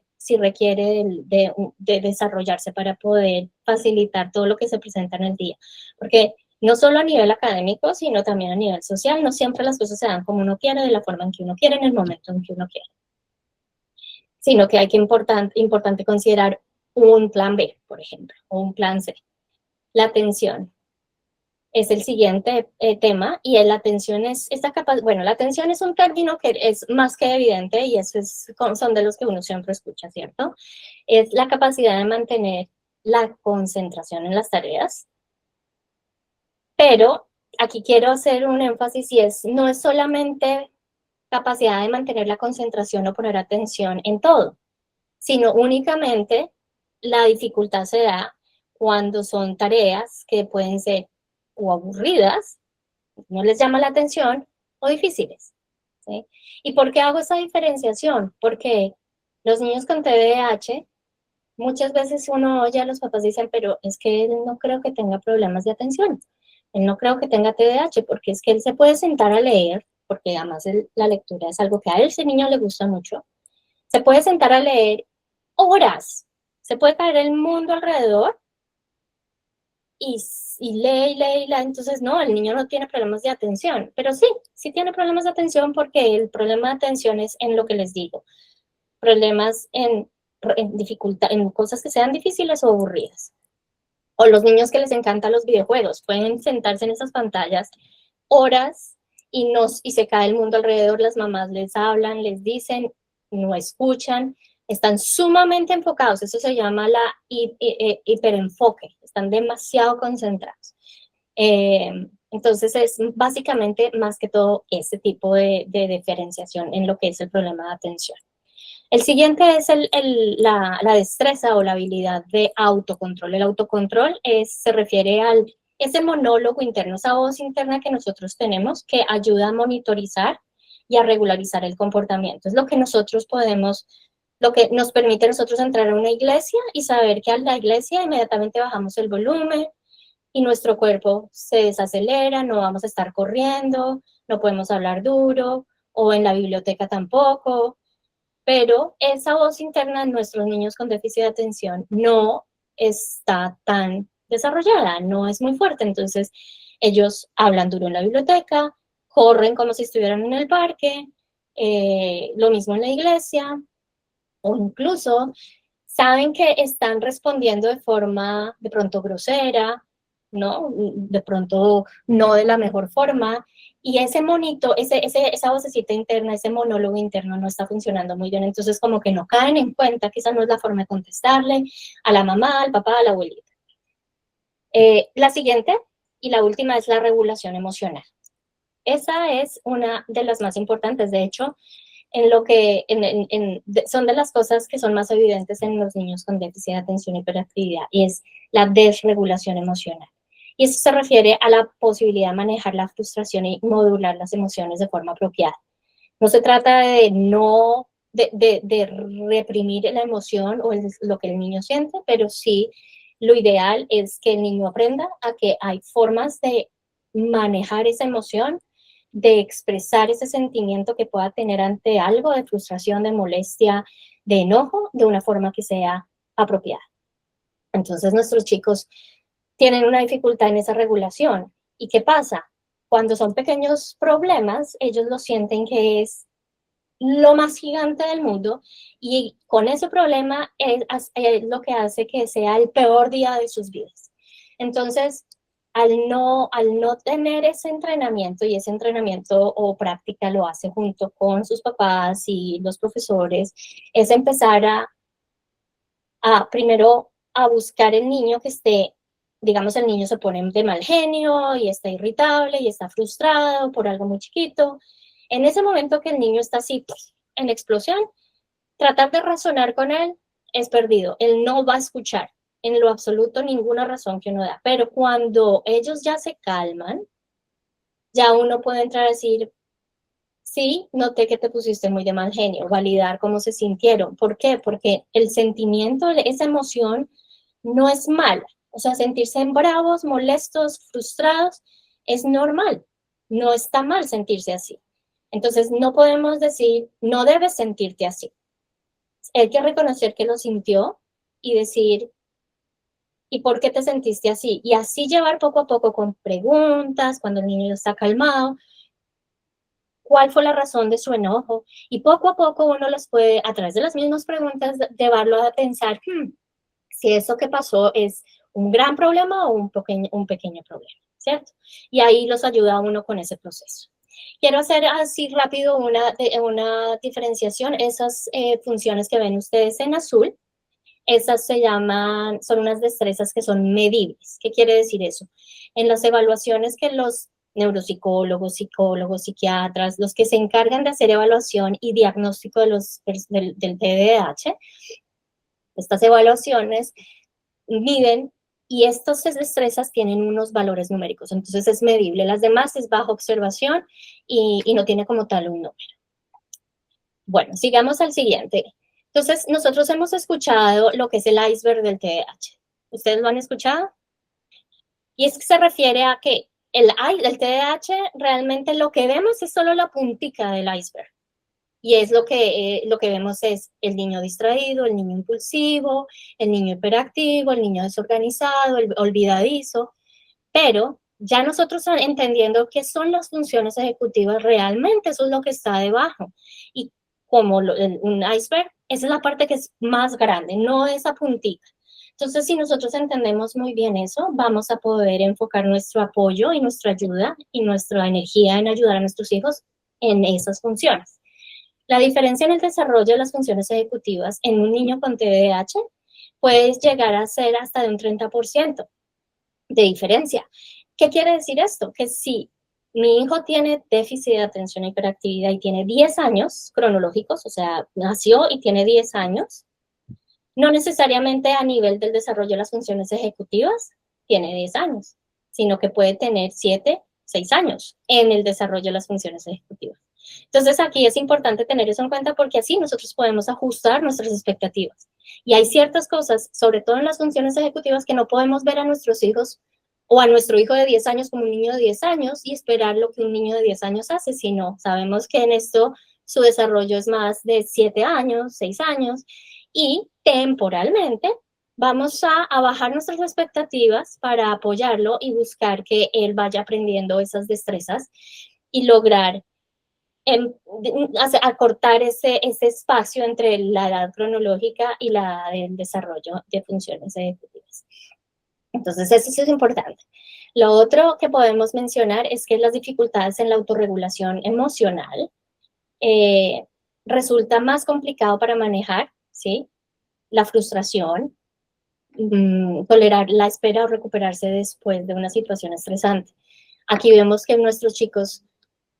[SPEAKER 2] de desarrollarse para poder facilitar todo lo que se presenta en el día. Porque no solo a nivel académico, sino también a nivel social. No siempre las cosas se dan como uno quiere, de la forma en que uno quiere, en el momento en que uno quiere. Sino que hay que importante considerar un plan B, por ejemplo, o un plan C. La atención es el siguiente tema y la atención es esta capacidad, bueno, la atención es un término que es más que evidente y eso son de los que uno siempre escucha, ¿cierto? Es la capacidad de mantener la concentración en las tareas, pero aquí quiero hacer un énfasis y no es solamente capacidad de mantener la concentración o poner atención en todo, sino únicamente la dificultad se da cuando son tareas que pueden ser o aburridas, no les llama la atención, o difíciles. ¿Sí? ¿Y por qué hago esa diferenciación? Porque los niños con TDAH, muchas veces uno oye a los papás dicen, pero es que él no creo que tenga problemas de atención. Él no creo que tenga TDAH porque es que él se puede sentar a leer, porque además la lectura es algo que a ese niño le gusta mucho. Se puede sentar a leer horas, se puede caer el mundo alrededor y lee y lee y lee, entonces no, el niño no tiene problemas de atención, pero sí, sí tiene problemas de atención porque el problema de atención es en lo que les digo, problemas en dificultad, en cosas que sean difíciles o aburridas. O los niños que les encantan los videojuegos, pueden sentarse en esas pantallas horas y se cae el mundo alrededor, las mamás les hablan, les dicen, no escuchan, están sumamente enfocados, eso se llama la hiperenfoque, están demasiado concentrados. Entonces es básicamente más que todo ese tipo de diferenciación en lo que es el problema de atención. El siguiente es la destreza o la habilidad de autocontrol. El autocontrol se refiere al ese monólogo interno, esa voz interna que nosotros tenemos que ayuda a monitorizar y a regularizar el comportamiento. Es lo que nosotros podemos, lo que nos permite a nosotros entrar a una iglesia y saber que a la iglesia inmediatamente bajamos el volumen y nuestro cuerpo se desacelera, no vamos a estar corriendo, no podemos hablar duro, o en la biblioteca tampoco, pero esa voz interna en nuestros niños con déficit de atención no está tan desarrollada, no es muy fuerte. Entonces, ellos hablan duro en la biblioteca, corren como si estuvieran en el parque, lo mismo en la iglesia, o incluso saben que están respondiendo de forma de pronto grosera, ¿no? De pronto no de la mejor forma, y ese monito, esa vocecita interna, ese monólogo interno no está funcionando muy bien, entonces como que no caen en cuenta que esa no es la forma de contestarle a la mamá, al papá, a la abuelita. La siguiente y la última es la regulación emocional. Esa es una de las más importantes, de hecho, son de las cosas que son más evidentes en los niños con déficit de atención y hiperactividad, y es la desregulación emocional. Y eso se refiere a la posibilidad de manejar la frustración y modular las emociones de forma apropiada. No se trata de no, de reprimir la emoción o lo que el niño siente, pero sí lo ideal es que el niño aprenda a que hay formas de manejar esa emoción, de expresar ese sentimiento que pueda tener ante algo de frustración, de molestia, de enojo, de una forma que sea apropiada. Entonces nuestros chicos tienen una dificultad en esa regulación. ¿Y qué pasa? Cuando son pequeños problemas, ellos lo sienten que es lo más gigante del mundo y con ese problema es lo que hace que sea el peor día de sus vidas. Entonces, al no tener ese entrenamiento, y ese entrenamiento o práctica lo hace junto con sus papás y los profesores, es empezar primero a buscar el niño que esté, digamos, el niño se pone de mal genio y está irritable y está frustrado por algo muy chiquito. En ese momento que el niño está así, pues, en explosión, tratar de razonar con él es perdido. Él no va a escuchar en lo absoluto ninguna razón que uno da. Pero cuando ellos ya se calman, ya uno puede entrar a decir, sí, noté que te pusiste muy de mal genio, validar cómo se sintieron. ¿Por qué? Porque el sentimiento, esa emoción no es mala. O sea, sentirse bravos, molestos, frustrados, es normal. No está mal sentirse así. Entonces, no podemos decir, no debes sentirte así. Hay que reconocer que lo sintió y decir, ¿y por qué te sentiste así? Y así llevar poco a poco con preguntas, cuando el niño está calmado, cuál fue la razón de su enojo. Y poco a poco uno los puede, a través de las mismas preguntas, llevarlo a pensar si eso que pasó es un gran problema o un pequeño problema, ¿cierto? Y ahí los ayuda a uno con ese proceso. Quiero hacer así rápido una diferenciación. Esas funciones que ven ustedes en azul, esas son unas destrezas que son medibles. ¿Qué quiere decir eso? En las evaluaciones que los neuropsicólogos, psicólogos, psiquiatras, los que se encargan de hacer evaluación y diagnóstico del TDAH, estas evaluaciones miden y estas destrezas tienen unos valores numéricos, entonces es medible. Las demás es bajo observación y no tiene como tal un número. Bueno, sigamos al siguiente. Entonces, nosotros hemos escuchado lo que es el iceberg del TDAH. ¿Ustedes lo han escuchado? Y es que se refiere a que el TDAH realmente lo que vemos es solo la puntica del iceberg. Y es lo que vemos es el niño distraído, el niño impulsivo, el niño hiperactivo, el niño desorganizado, el olvidadizo, pero ya nosotros entendiendo qué son las funciones ejecutivas, realmente eso es lo que está debajo. Y como un iceberg, esa es la parte que es más grande, no esa puntita. Entonces, si nosotros entendemos muy bien eso, vamos a poder enfocar nuestro apoyo y nuestra ayuda y nuestra energía en ayudar a nuestros hijos en esas funciones. La diferencia en el desarrollo de las funciones ejecutivas en un niño con TDAH puede llegar a ser hasta de un 30% de diferencia. ¿Qué quiere decir esto? Que si mi hijo tiene déficit de atención e hiperactividad y tiene 10 años cronológicos, o sea, nació y tiene 10 años, no necesariamente a nivel del desarrollo de las funciones ejecutivas tiene 10 años, sino que puede tener 7, 6 años en el desarrollo de las funciones ejecutivas. Entonces aquí es importante tener eso en cuenta porque así nosotros podemos ajustar nuestras expectativas. Y hay ciertas cosas, sobre todo en las funciones ejecutivas, que no podemos ver a nuestros hijos o a nuestro hijo de 10 años como un niño de 10 años y esperar lo que un niño de 10 años hace, sino sabemos que en esto su desarrollo es más de 7 años, 6 años, y temporalmente vamos a bajar nuestras expectativas para apoyarlo y buscar que él vaya aprendiendo esas destrezas y lograr acortar ese espacio entre la edad cronológica y la del desarrollo de funciones ejecutivas. Entonces, eso sí es importante. Lo otro que podemos mencionar es que las dificultades en la autorregulación emocional resulta más complicado para manejar, ¿sí? La frustración, tolerar la espera o recuperarse después de una situación estresante. Aquí vemos que nuestros chicos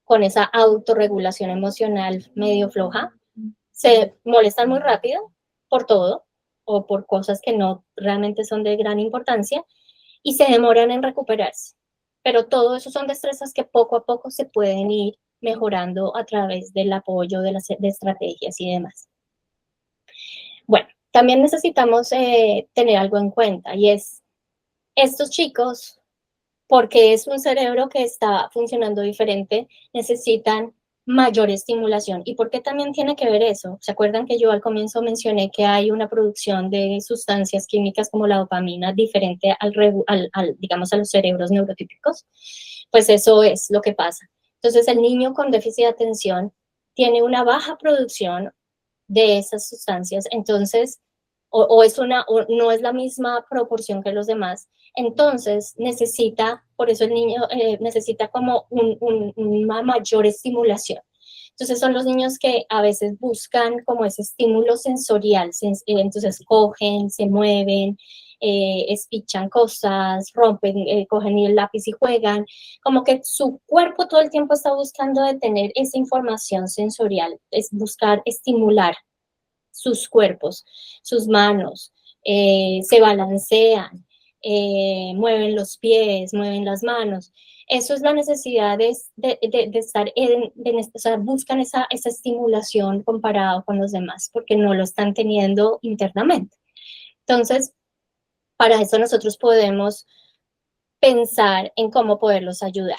[SPEAKER 2] con esa autorregulación emocional medio floja se molestan muy rápido por todo o por cosas que no realmente son de gran importancia y se demoran en recuperarse. Pero todo eso son destrezas que poco a poco se pueden ir mejorando a través del apoyo de estrategias y demás. Bueno, también necesitamos tener algo en cuenta y es estos chicos, porque es un cerebro que está funcionando diferente, necesitan mayor estimulación. ¿Y por qué también tiene que ver eso? ¿Se acuerdan que yo al comienzo mencioné que hay una producción de sustancias químicas como la dopamina diferente digamos, a los cerebros neurotípicos? Pues eso es lo que pasa. Entonces, el niño con déficit de atención tiene una baja producción de esas sustancias, entonces, o no es la misma proporción que los demás, entonces necesita, por eso el niño necesita como una mayor estimulación. Entonces son los niños que a veces buscan como ese estímulo sensorial, entonces cogen, se mueven, espichan cosas, rompen, cogen el lápiz y juegan, como que su cuerpo todo el tiempo está buscando de tener esa información sensorial, es buscar estimular sus cuerpos, sus manos, se balancean, mueven los pies, mueven las manos. Eso es la necesidad de estar o sea, buscan esa estimulación comparado con los demás, porque no lo están teniendo internamente. Entonces, para eso nosotros podemos pensar en cómo poderlos ayudar.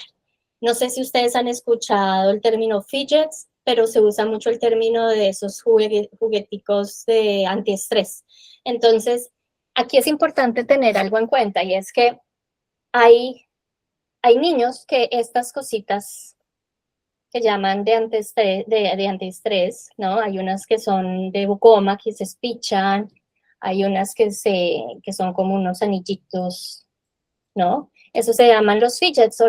[SPEAKER 2] No sé si ustedes han escuchado el término fidgets, pero se usa mucho el término de esos jugueticos de antiestrés. Entonces, aquí es importante tener algo en cuenta y es que hay niños que estas cositas que llaman de antiestrés, ¿no? Hay unas que son de goma, que se espichan, hay unas que son como unos anillitos, ¿no? Eso se llaman los fidgets o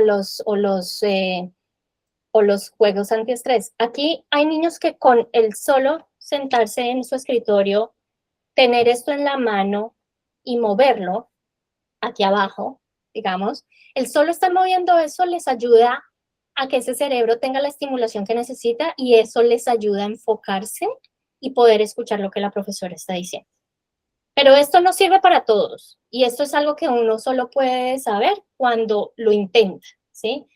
[SPEAKER 2] los juegos antiestrés. Aquí hay niños que con el solo sentarse en su escritorio, tener esto en la mano y moverlo aquí abajo, digamos, el solo estar moviendo eso les ayuda a que ese cerebro tenga la estimulación que necesita y eso les ayuda a enfocarse y poder escuchar lo que la profesora está diciendo. Pero esto no sirve para todos y esto es algo que uno solo puede saber cuando lo intenta, ¿sí?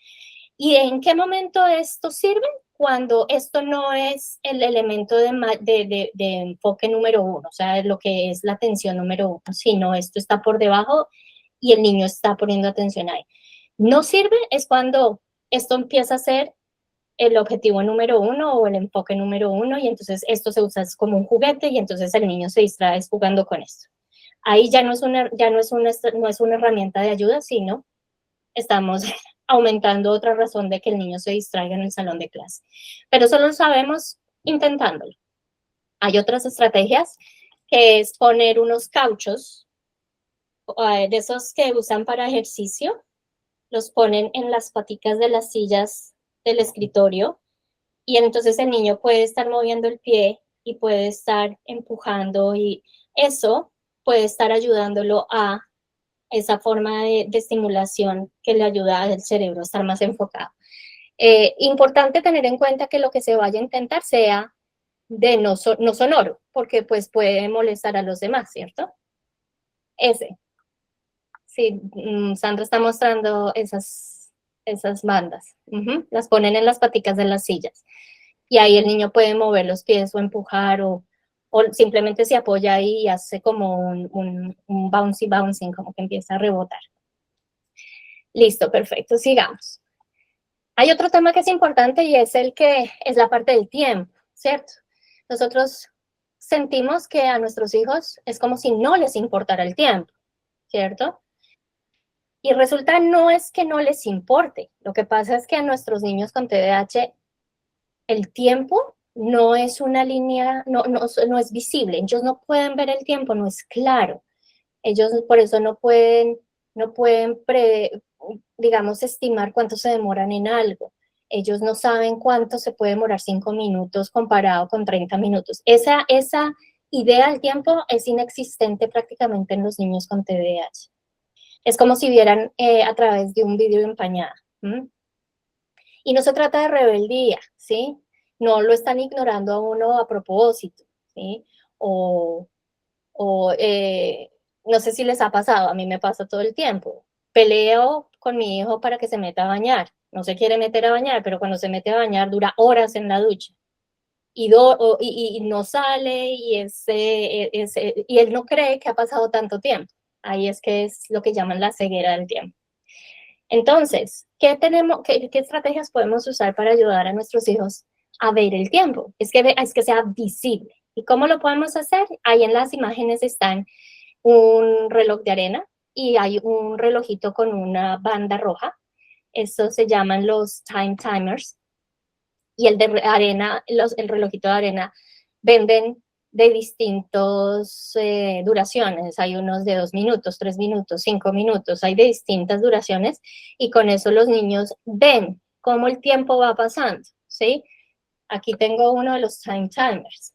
[SPEAKER 2] ¿Y en qué momento esto sirve? Cuando esto no es el elemento de enfoque número uno, o sea, lo que es la atención número uno, sino esto está por debajo y el niño está poniendo atención ahí. No sirve es cuando esto empieza a ser el objetivo número uno o el enfoque número uno, y entonces esto se usa como un juguete y entonces el niño se distrae jugando con esto. Ahí ya no es una herramienta de ayuda, sino estamos aumentando otra razón de que el niño se distraiga en el salón de clase. Pero eso lo sabemos intentándolo. Hay otras estrategias, que es poner unos cauchos, de esos que usan para ejercicio, los ponen en las paticas de las sillas del escritorio, y entonces el niño puede estar moviendo el pie y puede estar empujando, y eso puede estar ayudándolo a esa forma de estimulación que le ayuda al cerebro a estar más enfocado. Importante tener en cuenta que lo que se vaya a intentar sea de no sonoro, porque pues puede molestar a los demás, ¿cierto? Ese. Sí, Sandra está mostrando esas bandas. Las ponen en las paticas de las sillas. Y ahí el niño puede mover los pies o empujar, o simplemente se apoya ahí y hace como un bouncing, como que empieza a rebotar. Listo, perfecto, sigamos. Hay otro tema que es importante, y es la parte del tiempo, ¿cierto? Nosotros sentimos que a nuestros hijos es como si no les importara el tiempo, ¿cierto? Y resulta, no es que no les importe. Lo que pasa es que a nuestros niños con TDAH el tiempo no es una línea, no es visible. Ellos no pueden ver el tiempo, no es claro. Ellos por eso no pueden digamos, estimar cuánto se demoran en algo. Ellos no saben cuánto se puede demorar 5 minutos comparado con 30 minutos. Esa idea del tiempo es inexistente prácticamente en los niños con TDAH. Es como si vieran a través de un vidrio empañado. Y no se trata de rebeldía, ¿sí? No lo están ignorando a uno a propósito, ¿sí? O no sé si les ha pasado, a mí me pasa todo el tiempo. Peleo con mi hijo para que se meta a bañar. No se quiere meter a bañar, pero cuando se mete a bañar dura horas en la ducha. Y no sale, y él no cree que ha pasado tanto tiempo. Ahí es que es lo que llaman la ceguera del tiempo. Entonces, ¿qué estrategias podemos usar para ayudar a nuestros hijos a ver el tiempo? Es que sea visible. ¿Y cómo lo podemos hacer? Ahí en las imágenes están un reloj de arena y hay un relojito con una banda roja. Estos se llaman los time timers. Y el de arena, el relojito de arena, venden de distintas duraciones. Hay unos de 2 minutos, 3 minutos, 5 minutos, hay de distintas duraciones, y con eso los niños ven cómo el tiempo va pasando, ¿sí? Aquí tengo uno de los time timers.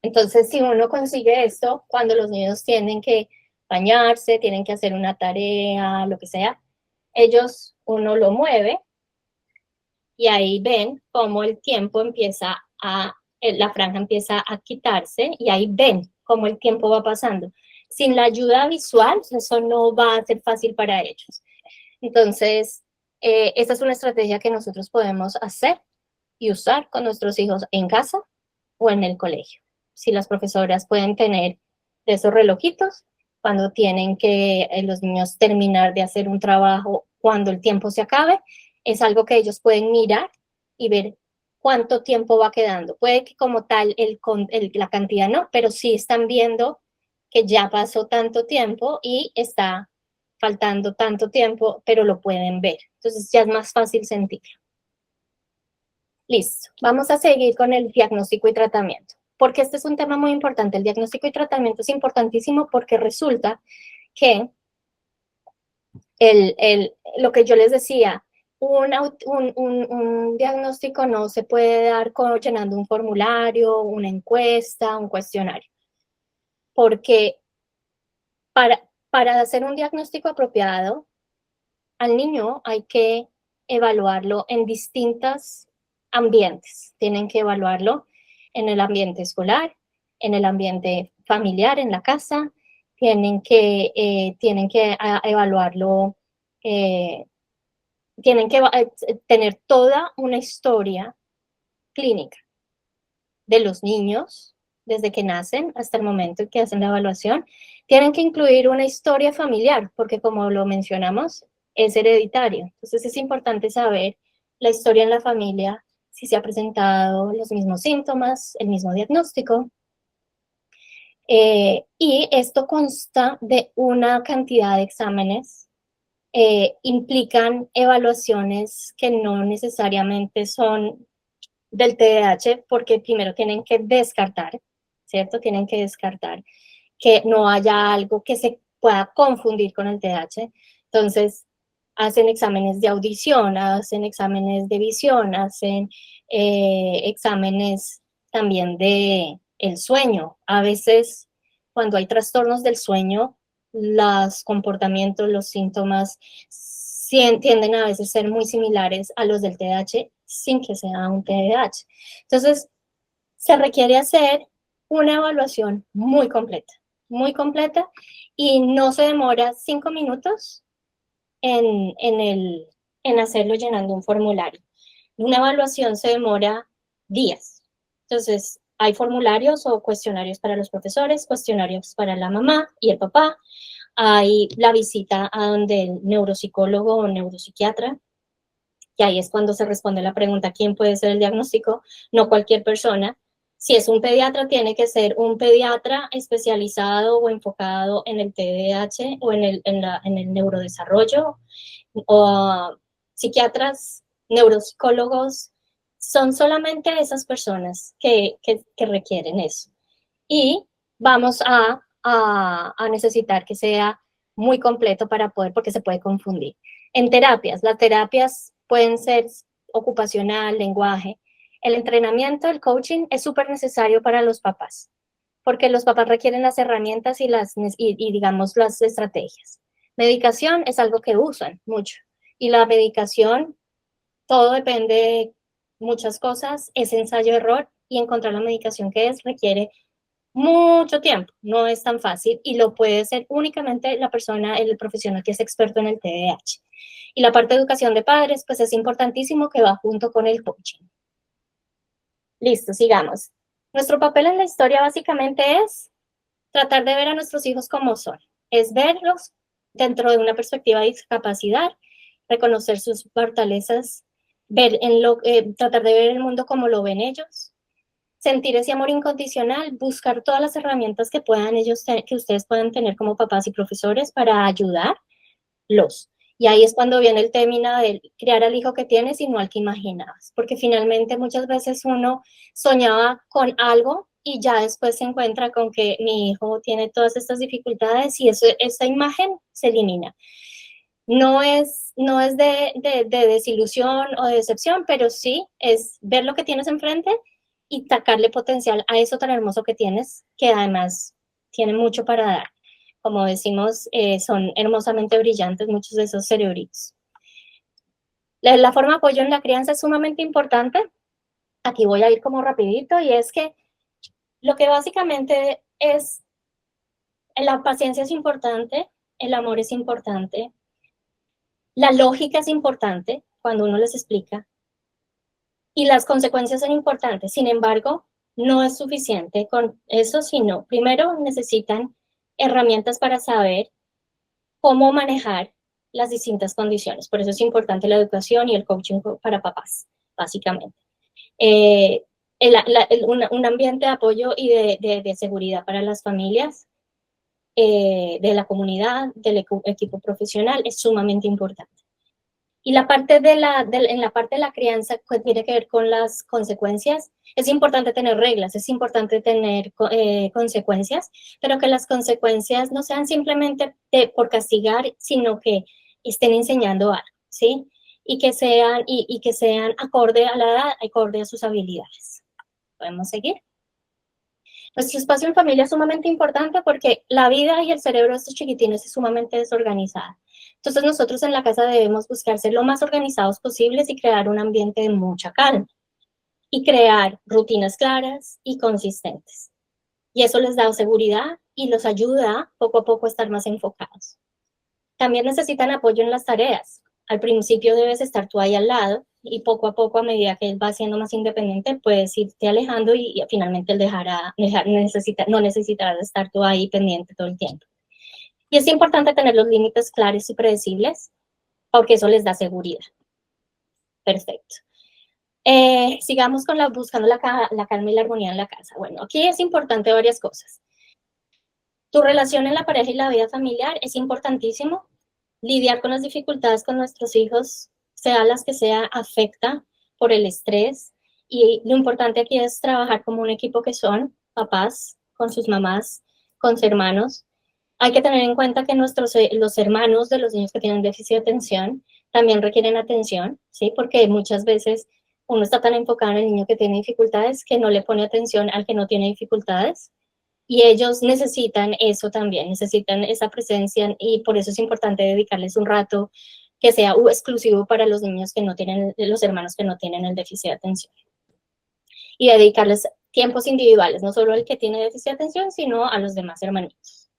[SPEAKER 2] Entonces, si uno consigue esto, cuando los niños tienen que bañarse, tienen que hacer una tarea, lo que sea, uno lo mueve, y ahí ven cómo el tiempo la franja empieza a quitarse, y ahí ven cómo el tiempo va pasando. Sin la ayuda visual, eso no va a ser fácil para ellos. Entonces, esta es una estrategia que nosotros podemos hacer y usar con nuestros hijos en casa o en el colegio. Si las profesoras pueden tener de esos relojitos, cuando tienen que los niños terminar de hacer un trabajo, cuando el tiempo se acabe, es algo que ellos pueden mirar y ver cuánto tiempo va quedando. Puede que como tal la cantidad no, pero sí están viendo que ya pasó tanto tiempo y está faltando tanto tiempo, pero lo pueden ver. Entonces ya es más fácil sentirlo. Listo, vamos a seguir con el diagnóstico y tratamiento, porque este es un tema muy importante. El diagnóstico y tratamiento es importantísimo porque resulta que lo que yo les decía, un diagnóstico no se puede dar llenando un formulario, una encuesta, un cuestionario, porque para hacer un diagnóstico apropiado al niño hay que evaluarlo en distintos ambientes. Tienen que evaluarlo en el ambiente escolar, en el ambiente familiar, en la casa. Tienen que evaluarlo, tienen que tener toda una historia clínica de los niños desde que nacen hasta el momento en que hacen la evaluación. Tienen que incluir una historia familiar, porque como lo mencionamos, es hereditario. Entonces es importante saber la historia en la familia, si se ha presentado los mismos síntomas, el mismo diagnóstico. Y esto consta de una cantidad de exámenes, implican evaluaciones que no necesariamente son del TDAH, porque primero tienen que descartar, ¿cierto? Tienen que descartar que no haya algo que se pueda confundir con el TDAH. Entonces, hacen exámenes de audición, hacen exámenes de visión, hacen exámenes también de el sueño. A veces, cuando hay trastornos del sueño, los comportamientos, los síntomas tienden a veces ser muy similares a los del TDAH sin que sea un TDAH. Entonces, se requiere hacer una evaluación muy completa y no se demora 5 minutos en hacerlo llenando un formulario. Una evaluación se demora días. Entonces, hay formularios o cuestionarios para los profesores, cuestionarios para la mamá y el papá. Hay la visita a donde el neuropsicólogo o neuropsiquiatra, que ahí es cuando se responde la pregunta, ¿quién puede ser el diagnóstico? No cualquier persona. Si es un pediatra, tiene que ser un pediatra especializado o enfocado en el TDAH o en el neurodesarrollo, o psiquiatras, neuropsicólogos, son solamente esas personas que requieren eso. Y vamos a necesitar que sea muy completo para poder, porque se puede confundir. En terapias, las terapias pueden ser ocupacional, lenguaje. El entrenamiento, el coaching es súper necesario para los papás, porque los papás requieren las herramientas y digamos las estrategias. Medicación es algo que usan mucho y la medicación, todo depende de muchas cosas, es ensayo-error y encontrar la medicación que es requiere mucho tiempo, no es tan fácil y lo puede ser únicamente la persona, el profesional que es experto en el TDAH. Y la parte de educación de padres, pues es importantísimo que va junto con el coaching. Listo, sigamos. Nuestro papel en la historia básicamente es tratar de ver a nuestros hijos como son, es verlos dentro de una perspectiva de discapacidad, reconocer sus fortalezas, tratar de ver el mundo como lo ven ellos, sentir ese amor incondicional, buscar todas las herramientas que que ustedes puedan tener como papás y profesores para ayudarlos. Y ahí es cuando viene el término de criar al hijo que tienes y no al que imaginabas, porque finalmente muchas veces uno soñaba con algo y ya después se encuentra con que mi hijo tiene todas estas dificultades y esa imagen se elimina. No es de desilusión o de decepción, pero sí es ver lo que tienes enfrente y sacarle potencial a eso tan hermoso que tienes, que además tiene mucho para dar. Como decimos, son hermosamente brillantes muchos de esos cerebritos. La forma de apoyo en la crianza es sumamente importante. Aquí voy a ir como rapidito y es que lo que básicamente es, la paciencia es importante, el amor es importante, la lógica es importante cuando uno les explica y las consecuencias son importantes. Sin embargo, no es suficiente con eso, sino primero necesitan herramientas para saber cómo manejar las distintas condiciones. Por eso es importante la educación y el coaching para papás, básicamente. Un ambiente de apoyo y de seguridad para las familias, de la comunidad, del equipo profesional, es sumamente importante. Y la parte en la parte de la crianza que tiene que ver con las consecuencias, es importante tener reglas, es importante tener consecuencias, pero que las consecuencias no sean simplemente por castigar, sino que estén enseñando algo, ¿sí? Y que sean acorde a la edad, acorde a sus habilidades. ¿Podemos seguir? Nuestro espacio en familia es sumamente importante porque la vida y el cerebro de estos chiquitines es sumamente desorganizada. Entonces nosotros en la casa debemos buscar ser lo más organizados posibles y crear un ambiente de mucha calma y crear rutinas claras y consistentes. Y eso les da seguridad y los ayuda poco a poco a estar más enfocados. También necesitan apoyo en las tareas. Al principio debes estar tú ahí al lado y poco a poco, a medida que él va siendo más independiente, puedes irte alejando y finalmente él no necesitará estar tú ahí pendiente todo el tiempo. Y es importante tener los límites claros y predecibles porque eso les da seguridad. Perfecto. Sigamos con buscando la calma y la armonía en la casa. Bueno, aquí es importante varias cosas. Tu relación en la pareja y la vida familiar es importantísimo. Lidiar con las dificultades con nuestros hijos, sea las que sea, afecta por el estrés. Y lo importante aquí es trabajar como un equipo que son papás, con sus mamás, con sus hermanos. Hay que tener en cuenta que los hermanos de los niños que tienen déficit de atención también requieren atención, ¿sí? Porque muchas veces uno está tan enfocado en el niño que tiene dificultades que no le pone atención al que no tiene dificultades. Y ellos necesitan eso también, necesitan esa presencia y por eso es importante dedicarles un rato que sea exclusivo para los niños que no tienen, los hermanos que no tienen el déficit de atención. Y dedicarles tiempos individuales, no solo al que tiene déficit de atención, sino a los demás hermanitos.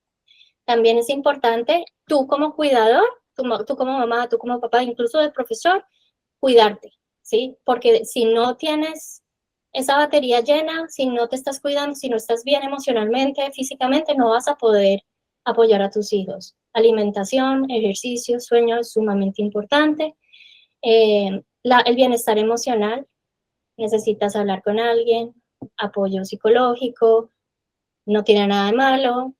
[SPEAKER 2] También es importante, tú como cuidador, tú como mamá, tú como papá, incluso el profesor, cuidarte, ¿sí? Porque si no tienes esa batería llena, si no te estás cuidando, si no estás bien emocionalmente, físicamente, no vas a poder apoyar a tus hijos. Alimentación, ejercicio, sueño es sumamente importante. El bienestar emocional, necesitas hablar con alguien, apoyo psicológico, no tiene nada de malo.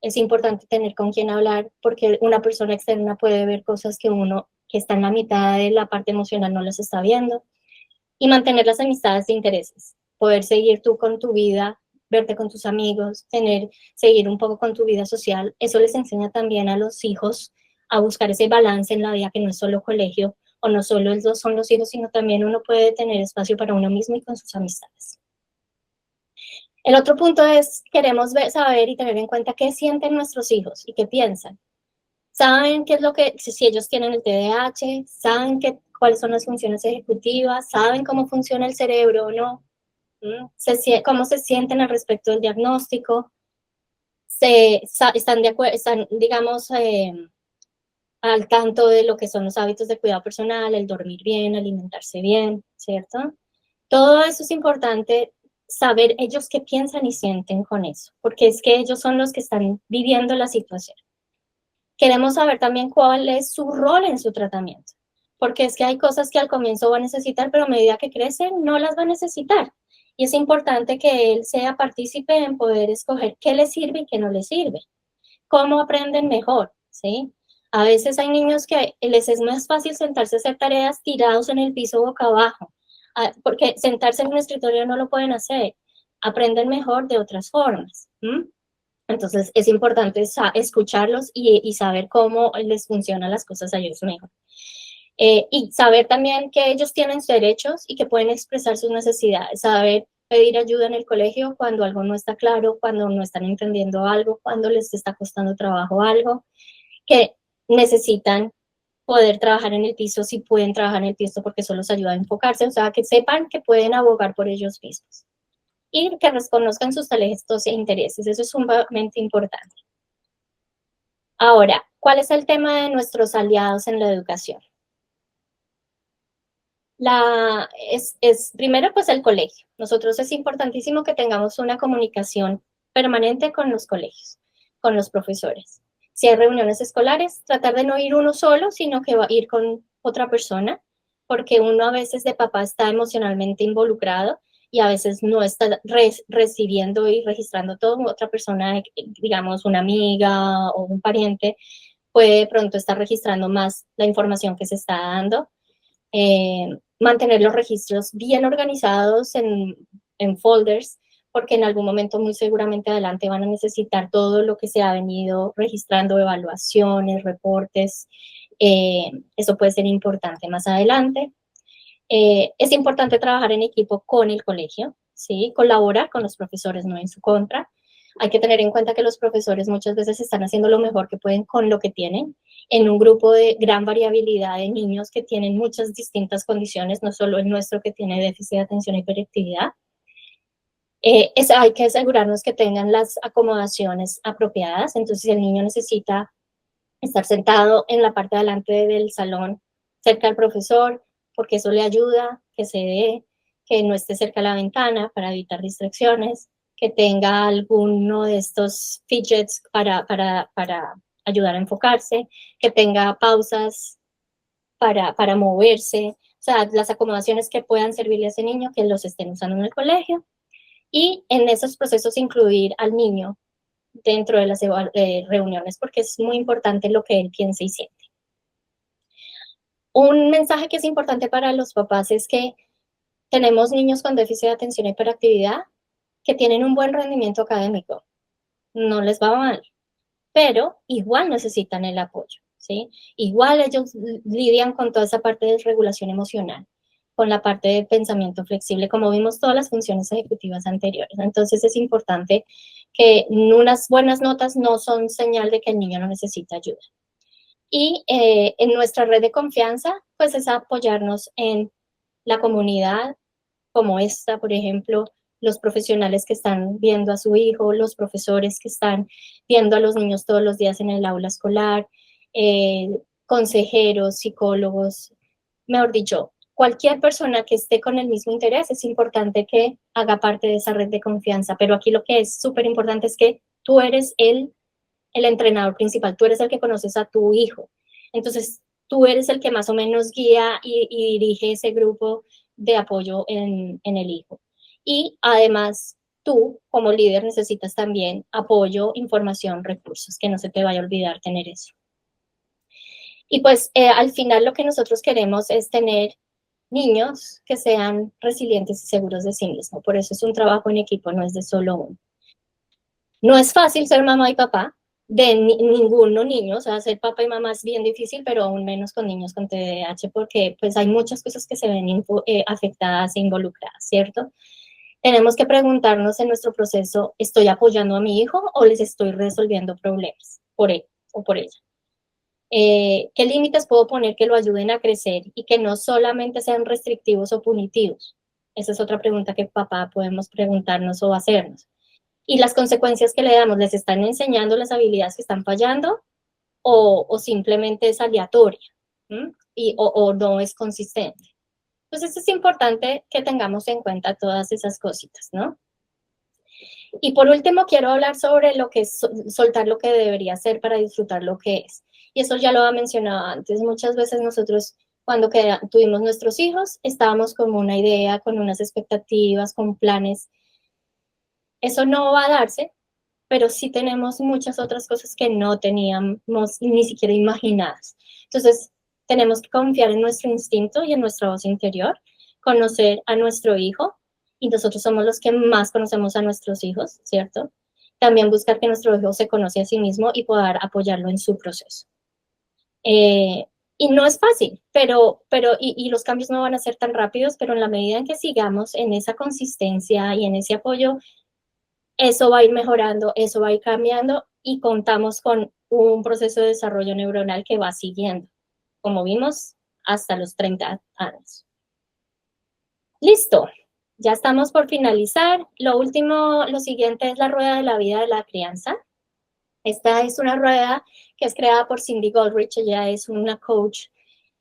[SPEAKER 2] Es importante tener con quién hablar porque una persona externa puede ver cosas que uno que está en la mitad de la parte emocional no las está viendo. Y mantener las amistades de intereses, poder seguir tú con tu vida, verte con tus amigos, seguir un poco con tu vida social. Eso les enseña también a los hijos a buscar ese balance en la vida que no es solo colegio o no solo son los hijos, sino también uno puede tener espacio para uno mismo y con sus amistades. El otro punto es, queremos saber y tener en cuenta qué sienten nuestros hijos y qué piensan. Saben qué es lo que, si ellos tienen el TDAH, saben cuáles son las funciones ejecutivas, saben cómo funciona el cerebro o no, cómo se sienten al respecto del diagnóstico, están de acuerdo, están, digamos, al tanto de lo que son los hábitos de cuidado personal, el dormir bien, alimentarse bien, ¿cierto? Todo eso es importante saber ellos qué piensan y sienten con eso, porque es que ellos son los que están viviendo la situación. Queremos saber también cuál es su rol en su tratamiento, porque es que hay cosas que al comienzo va a necesitar, pero a medida que crecen no las va a necesitar. Y es importante que él sea partícipe en poder escoger qué le sirve y qué no le sirve, cómo aprenden mejor, ¿sí? A veces hay niños que les es más fácil sentarse a hacer tareas tirados en el piso boca abajo, porque sentarse en un escritorio no lo pueden hacer, aprenden mejor de otras formas. Entonces es importante escucharlos y saber cómo les funcionan las cosas a ellos mejor. Y saber también que ellos tienen derechos y que pueden expresar sus necesidades, saber pedir ayuda en el colegio cuando algo no está claro, cuando no están entendiendo algo, cuando les está costando trabajo algo, que necesitan poder trabajar en el piso, si pueden trabajar en el piso porque eso los ayuda a enfocarse, o sea, que sepan que pueden abogar por ellos mismos y que reconozcan sus talentos e intereses, eso es sumamente importante. Ahora, ¿cuál es el tema de nuestros aliados en la educación? Primero, pues el colegio. Nosotros es importantísimo que tengamos una comunicación permanente con los colegios, con los profesores. Si hay reuniones escolares, tratar de no ir uno solo, sino que va a ir con otra persona, porque uno a veces de papá está emocionalmente involucrado y a veces no está recibiendo y registrando todo. Otra persona, digamos una amiga o un pariente, puede de pronto estar registrando más la información que se está dando. Mantener los registros bien organizados en folders, porque en algún momento muy seguramente adelante van a necesitar todo lo que se ha venido registrando, evaluaciones, reportes. Eso puede ser importante más adelante. Es importante trabajar en equipo con el colegio, ¿sí? Colaborar con los profesores, no en su contra. Hay que tener en cuenta que los profesores muchas veces están haciendo lo mejor que pueden con lo que tienen, en un grupo de gran variabilidad de niños que tienen muchas distintas condiciones, no solo el nuestro que tiene déficit de atención y hiperactividad. Hay que asegurarnos que tengan las acomodaciones apropiadas, entonces si el niño necesita estar sentado en la parte de adelante del salón, cerca del profesor, porque eso le ayuda, que se dé, que no esté cerca de la ventana para evitar distracciones, que tenga alguno de estos fidgets para ayudar a enfocarse, que tenga pausas para moverse, sea, las acomodaciones que puedan servirle a ese niño, que los estén usando en el colegio, y en esos procesos incluir al niño dentro de las reuniones, porque es muy importante lo que él piensa y siente. Un mensaje que es importante para los papás es que tenemos niños con déficit de atención e hiperactividad que tienen un buen rendimiento académico, no les va mal, pero igual necesitan el apoyo, ¿sí? Igual ellos lidian con toda esa parte de regulación emocional, con la parte de pensamiento flexible, como vimos todas las funciones ejecutivas anteriores. Entonces es importante que unas buenas notas no son señal de que el niño no necesita ayuda. Y en nuestra red de confianza, pues es apoyarnos en la comunidad, como esta, por ejemplo, los profesionales que están viendo a su hijo, los profesores que están viendo a los niños todos los días en el aula escolar, consejeros, psicólogos, mejor dicho, cualquier persona que esté con el mismo interés, es importante que haga parte de esa red de confianza. Pero aquí lo que es súper importante es que tú eres el entrenador principal, tú eres el que conoces a tu hijo. Entonces, tú eres el que más o menos guía y dirige ese grupo de apoyo en el hijo. Y además, tú como líder necesitas también apoyo, información, recursos, que no se te vaya a olvidar tener eso. Y pues al final lo que nosotros queremos es tener niños que sean resilientes y seguros de sí mismos. Por eso es un trabajo en equipo, no es de solo uno. No es fácil ser mamá y papá de ninguno niño, o sea, ser papá y mamá es bien difícil, pero aún menos con niños con TDAH, porque pues hay muchas cosas que se ven afectadas e involucradas, ¿cierto? Tenemos que preguntarnos en nuestro proceso, ¿estoy apoyando a mi hijo o les estoy resolviendo problemas por él o por ella? ¿Qué límites puedo poner que lo ayuden a crecer y que no solamente sean restrictivos o punitivos? Esa es otra pregunta que papá podemos preguntarnos o hacernos. Y las consecuencias que le damos, ¿les están enseñando las habilidades que están fallando o simplemente es aleatoria? O no es consistente. Entonces es importante que tengamos en cuenta todas esas cositas, ¿no? Y por último, quiero hablar sobre lo que es soltar lo que debería ser para disfrutar lo que es. Y eso ya lo ha mencionado antes. Muchas veces nosotros, cuando tuvimos nuestros hijos, estábamos con una idea, con unas expectativas, con planes. Eso no va a darse, pero sí tenemos muchas otras cosas que no teníamos ni siquiera imaginadas. Entonces, tenemos que confiar en nuestro instinto y en nuestra voz interior, conocer a nuestro hijo, y nosotros somos los que más conocemos a nuestros hijos, ¿cierto? También buscar que nuestro hijo se conoce a sí mismo y poder apoyarlo en su proceso. Y no es fácil, y los cambios no van a ser tan rápidos, pero en la medida en que sigamos en esa consistencia y en ese apoyo, eso va a ir mejorando, eso va a ir cambiando y contamos con un proceso de desarrollo neuronal que va siguiendo, como vimos, hasta los 30 años. Listo, ya estamos por finalizar. Lo siguiente es la rueda de la vida de la crianza. Esta es una rueda que es creada por Cindy Goldrich, ella es una coach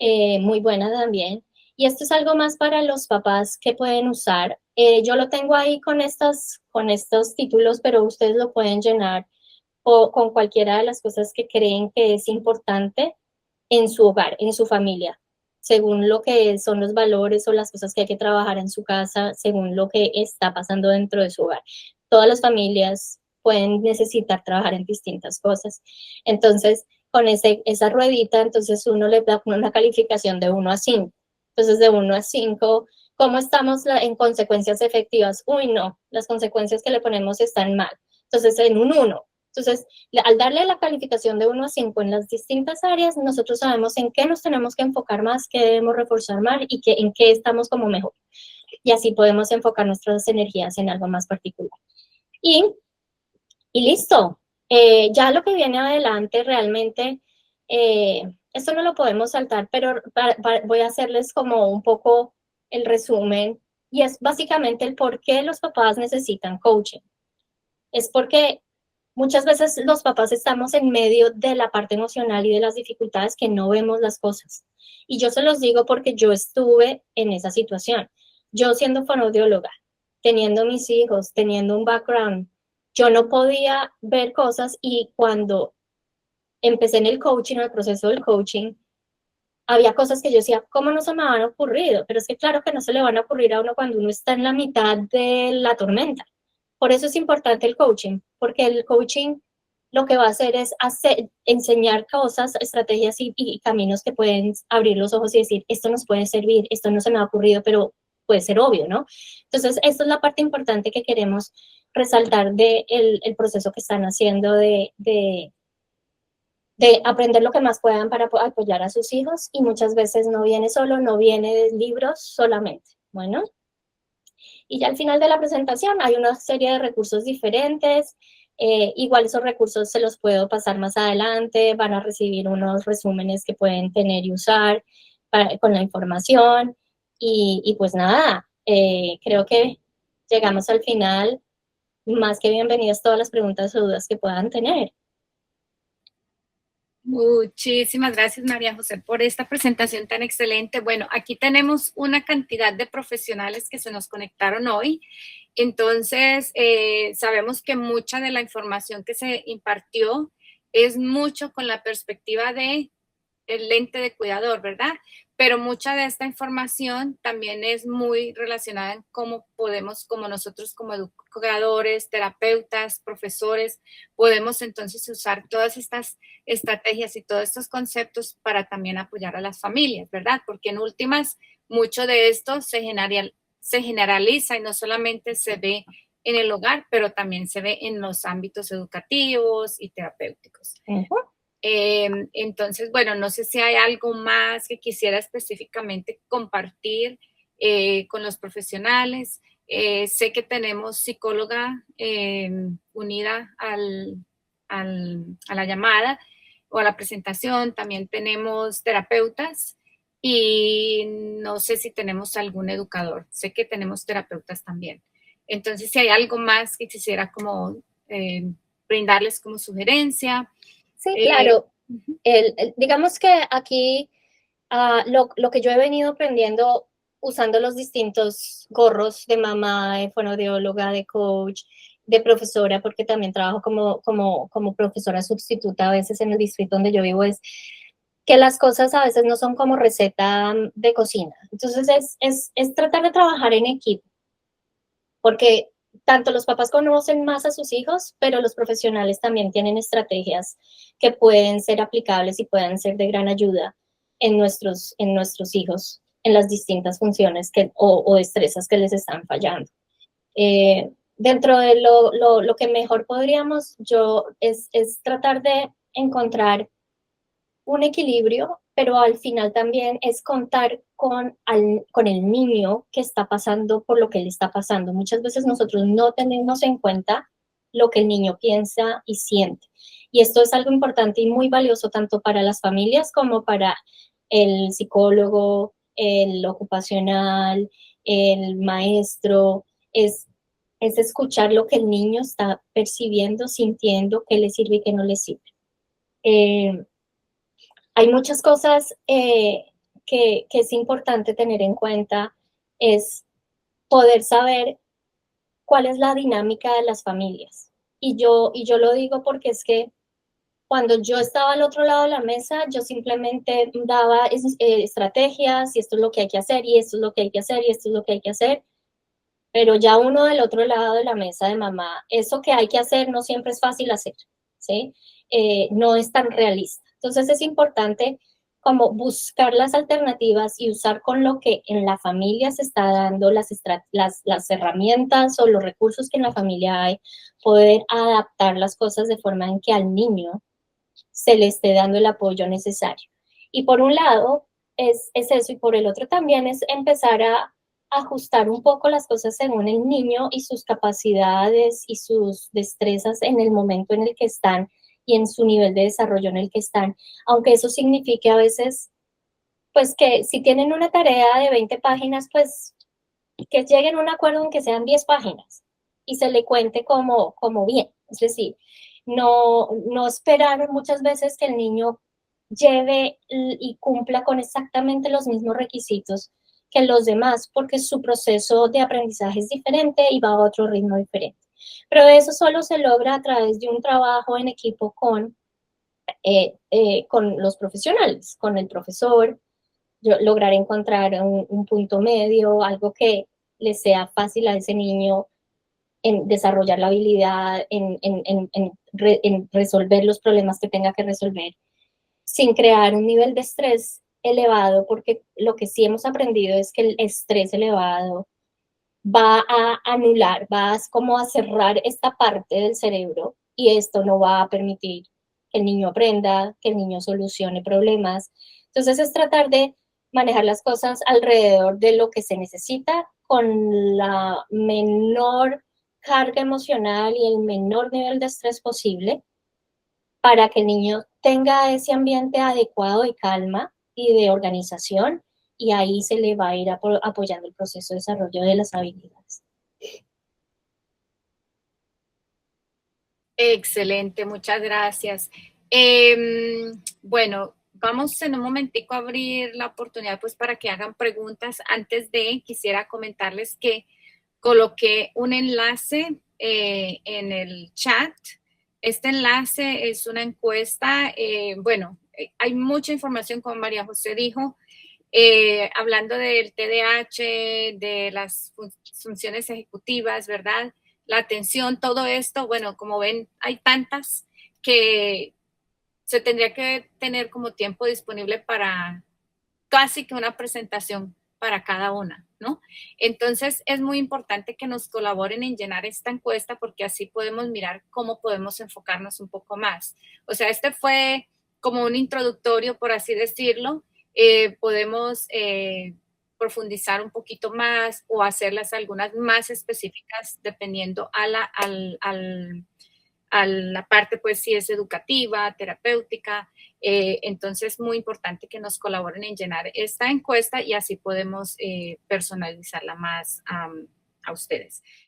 [SPEAKER 2] muy buena también. Y esto es algo más para los papás que pueden usar. Yo lo tengo ahí con estos títulos, pero ustedes lo pueden llenar con cualquiera de las cosas que creen que es importante en su hogar, en su familia, según lo que son los valores o las cosas que hay que trabajar en su casa, según lo que está pasando dentro de su hogar. Todas las familias pueden necesitar trabajar en distintas cosas. Entonces, con esa ruedita, entonces uno le da una calificación de 1 a 5. Entonces, de 1 a 5, ¿cómo estamos en consecuencias efectivas? Uy, no, las consecuencias que le ponemos están mal. Entonces, en un 1. Entonces, al darle la calificación de 1 a 5 en las distintas áreas, nosotros sabemos en qué nos tenemos que enfocar más, qué debemos reforzar más y en qué estamos como mejor. Y así podemos enfocar nuestras energías en algo más particular. Y listo. Ya lo que viene adelante realmente, esto no lo podemos saltar, pero voy a hacerles como un poco el resumen, y es básicamente el por qué los papás necesitan coaching. Es porque muchas veces los papás estamos en medio de la parte emocional y de las dificultades que no vemos las cosas. Y yo se los digo porque yo estuve en esa situación. Yo siendo fonoaudióloga, teniendo mis hijos, teniendo un background, yo no podía ver cosas, y cuando empecé en el coaching, el proceso del coaching, había cosas que yo decía, ¿cómo no se me han ocurrido? Pero es que claro que no se le van a ocurrir a uno cuando uno está en la mitad de la tormenta. Por eso es importante el coaching, porque el coaching lo que va a hacer es enseñar cosas, estrategias y caminos que pueden abrir los ojos y decir, esto nos puede servir, esto no se me ha ocurrido, pero puede ser obvio, ¿no? Entonces, esta es la parte importante que queremos resaltar del de el proceso que están haciendo de aprender lo que más puedan para apoyar a sus hijos, y muchas veces no viene solo, no viene de libros solamente. Bueno, y ya al final de la presentación hay una serie de recursos diferentes. Igual esos recursos se los puedo pasar más adelante, van a recibir unos resúmenes que pueden tener y usar con la información. Y pues nada, creo que llegamos al final. Más que bienvenidas todas las preguntas o dudas que puedan tener.
[SPEAKER 1] Muchísimas gracias, María José, por esta presentación tan excelente. Bueno, aquí tenemos una cantidad de profesionales que se nos conectaron hoy. Entonces, sabemos que mucha de la información que se impartió es mucho con la perspectiva de el lente de cuidador, ¿verdad? Pero mucha de esta información también es muy relacionada en cómo podemos, como nosotros como educadores, terapeutas, profesores, podemos entonces usar todas estas estrategias y todos estos conceptos para también apoyar a las familias, ¿verdad? Porque en últimas, mucho de esto se generaliza y no solamente se ve en el hogar, pero también se ve en los ámbitos educativos y terapéuticos. Entonces, bueno, no sé si hay algo más que quisiera específicamente compartir con los profesionales. Sé que tenemos psicóloga unida a la llamada o a la presentación. También tenemos terapeutas y no sé si tenemos algún educador. Sé que tenemos terapeutas también. Entonces, si hay algo más que quisiera como brindarles como sugerencia.
[SPEAKER 2] Sí, claro. Digamos que aquí lo que yo he venido aprendiendo usando los distintos gorros de mamá, de fonoaudióloga, de coach, de profesora, porque también trabajo como profesora sustituta a veces en el distrito donde yo vivo, es que las cosas a veces no son como receta de cocina. Entonces es tratar de trabajar en equipo, porque tanto los papás conocen más a sus hijos, pero los profesionales también tienen estrategias que pueden ser aplicables y pueden ser de gran ayuda en nuestros hijos, en las distintas funciones o destrezas que les están fallando. Dentro de lo que mejor podríamos, es tratar de encontrar un equilibrio, pero al final también es contar con el niño que está pasando por lo que le está pasando. Muchas veces nosotros no tenemos en cuenta lo que el niño piensa y siente. Y esto es algo importante y muy valioso tanto para las familias como para el psicólogo, el ocupacional, el maestro. Es escuchar lo que el niño está percibiendo, sintiendo, qué le sirve y qué no le sirve. Hay muchas cosas que es importante tener en cuenta, es poder saber cuál es la dinámica de las familias. Y yo lo digo porque es que cuando yo estaba al otro lado de la mesa, yo simplemente daba estrategias y esto es lo que hay que hacer y esto es lo que hay que hacer y esto es lo que hay que hacer, pero ya uno del otro lado de la mesa de mamá, eso que hay que hacer no siempre es fácil hacer, ¿sí? No es tan realista. Entonces es importante como buscar las alternativas y usar con lo que en la familia se está dando las herramientas o los recursos que en la familia hay, poder adaptar las cosas de forma en que al niño se le esté dando el apoyo necesario. Y por un lado es eso, y por el otro también es empezar a ajustar un poco las cosas según el niño y sus capacidades y sus destrezas en el momento en el que están y en su nivel de desarrollo en el que están, aunque eso signifique a veces, pues que si tienen una tarea de 20 páginas, pues que lleguen a un acuerdo en que sean 10 páginas y se le cuente como bien, es decir, no esperar muchas veces que el niño lleve y cumpla con exactamente los mismos requisitos que los demás, porque su proceso de aprendizaje es diferente y va a otro ritmo diferente. Pero eso solo se logra a través de un trabajo en equipo con los profesionales, con el profesor, lograr encontrar un punto medio, algo que le sea fácil a ese niño en desarrollar la habilidad, en resolver los problemas que tenga que resolver, sin crear un nivel de estrés elevado, porque lo que sí hemos aprendido es que el estrés elevado va a anular, va como a cerrar esta parte del cerebro y esto no va a permitir que el niño aprenda, que el niño solucione problemas. Entonces es tratar de manejar las cosas alrededor de lo que se necesita con la menor carga emocional y el menor nivel de estrés posible para que el niño tenga ese ambiente adecuado de calma y de organización y ahí se le va a ir apoyando el proceso de desarrollo de las habilidades.
[SPEAKER 1] Excelente, muchas gracias. Bueno, vamos en un momentico a abrir la oportunidad pues para que hagan preguntas. Antes de, quisiera comentarles que coloqué un enlace en el chat. Este enlace es una encuesta. Bueno, hay mucha información, como María José dijo, hablando del TDAH, de las funciones ejecutivas, ¿verdad? La atención, todo esto, bueno, como ven, hay tantas que se tendría que tener como tiempo disponible para casi que una presentación para cada una, ¿no? Entonces es muy importante que nos colaboren en llenar esta encuesta porque así podemos mirar cómo podemos enfocarnos un poco más. O sea, este fue como un introductorio, por así decirlo. Podemos profundizar un poquito más o hacerlas algunas más específicas dependiendo a la parte, pues, si es educativa, terapéutica. Entonces, muy importante que nos colaboren en llenar esta encuesta y así podemos personalizarla más a ustedes.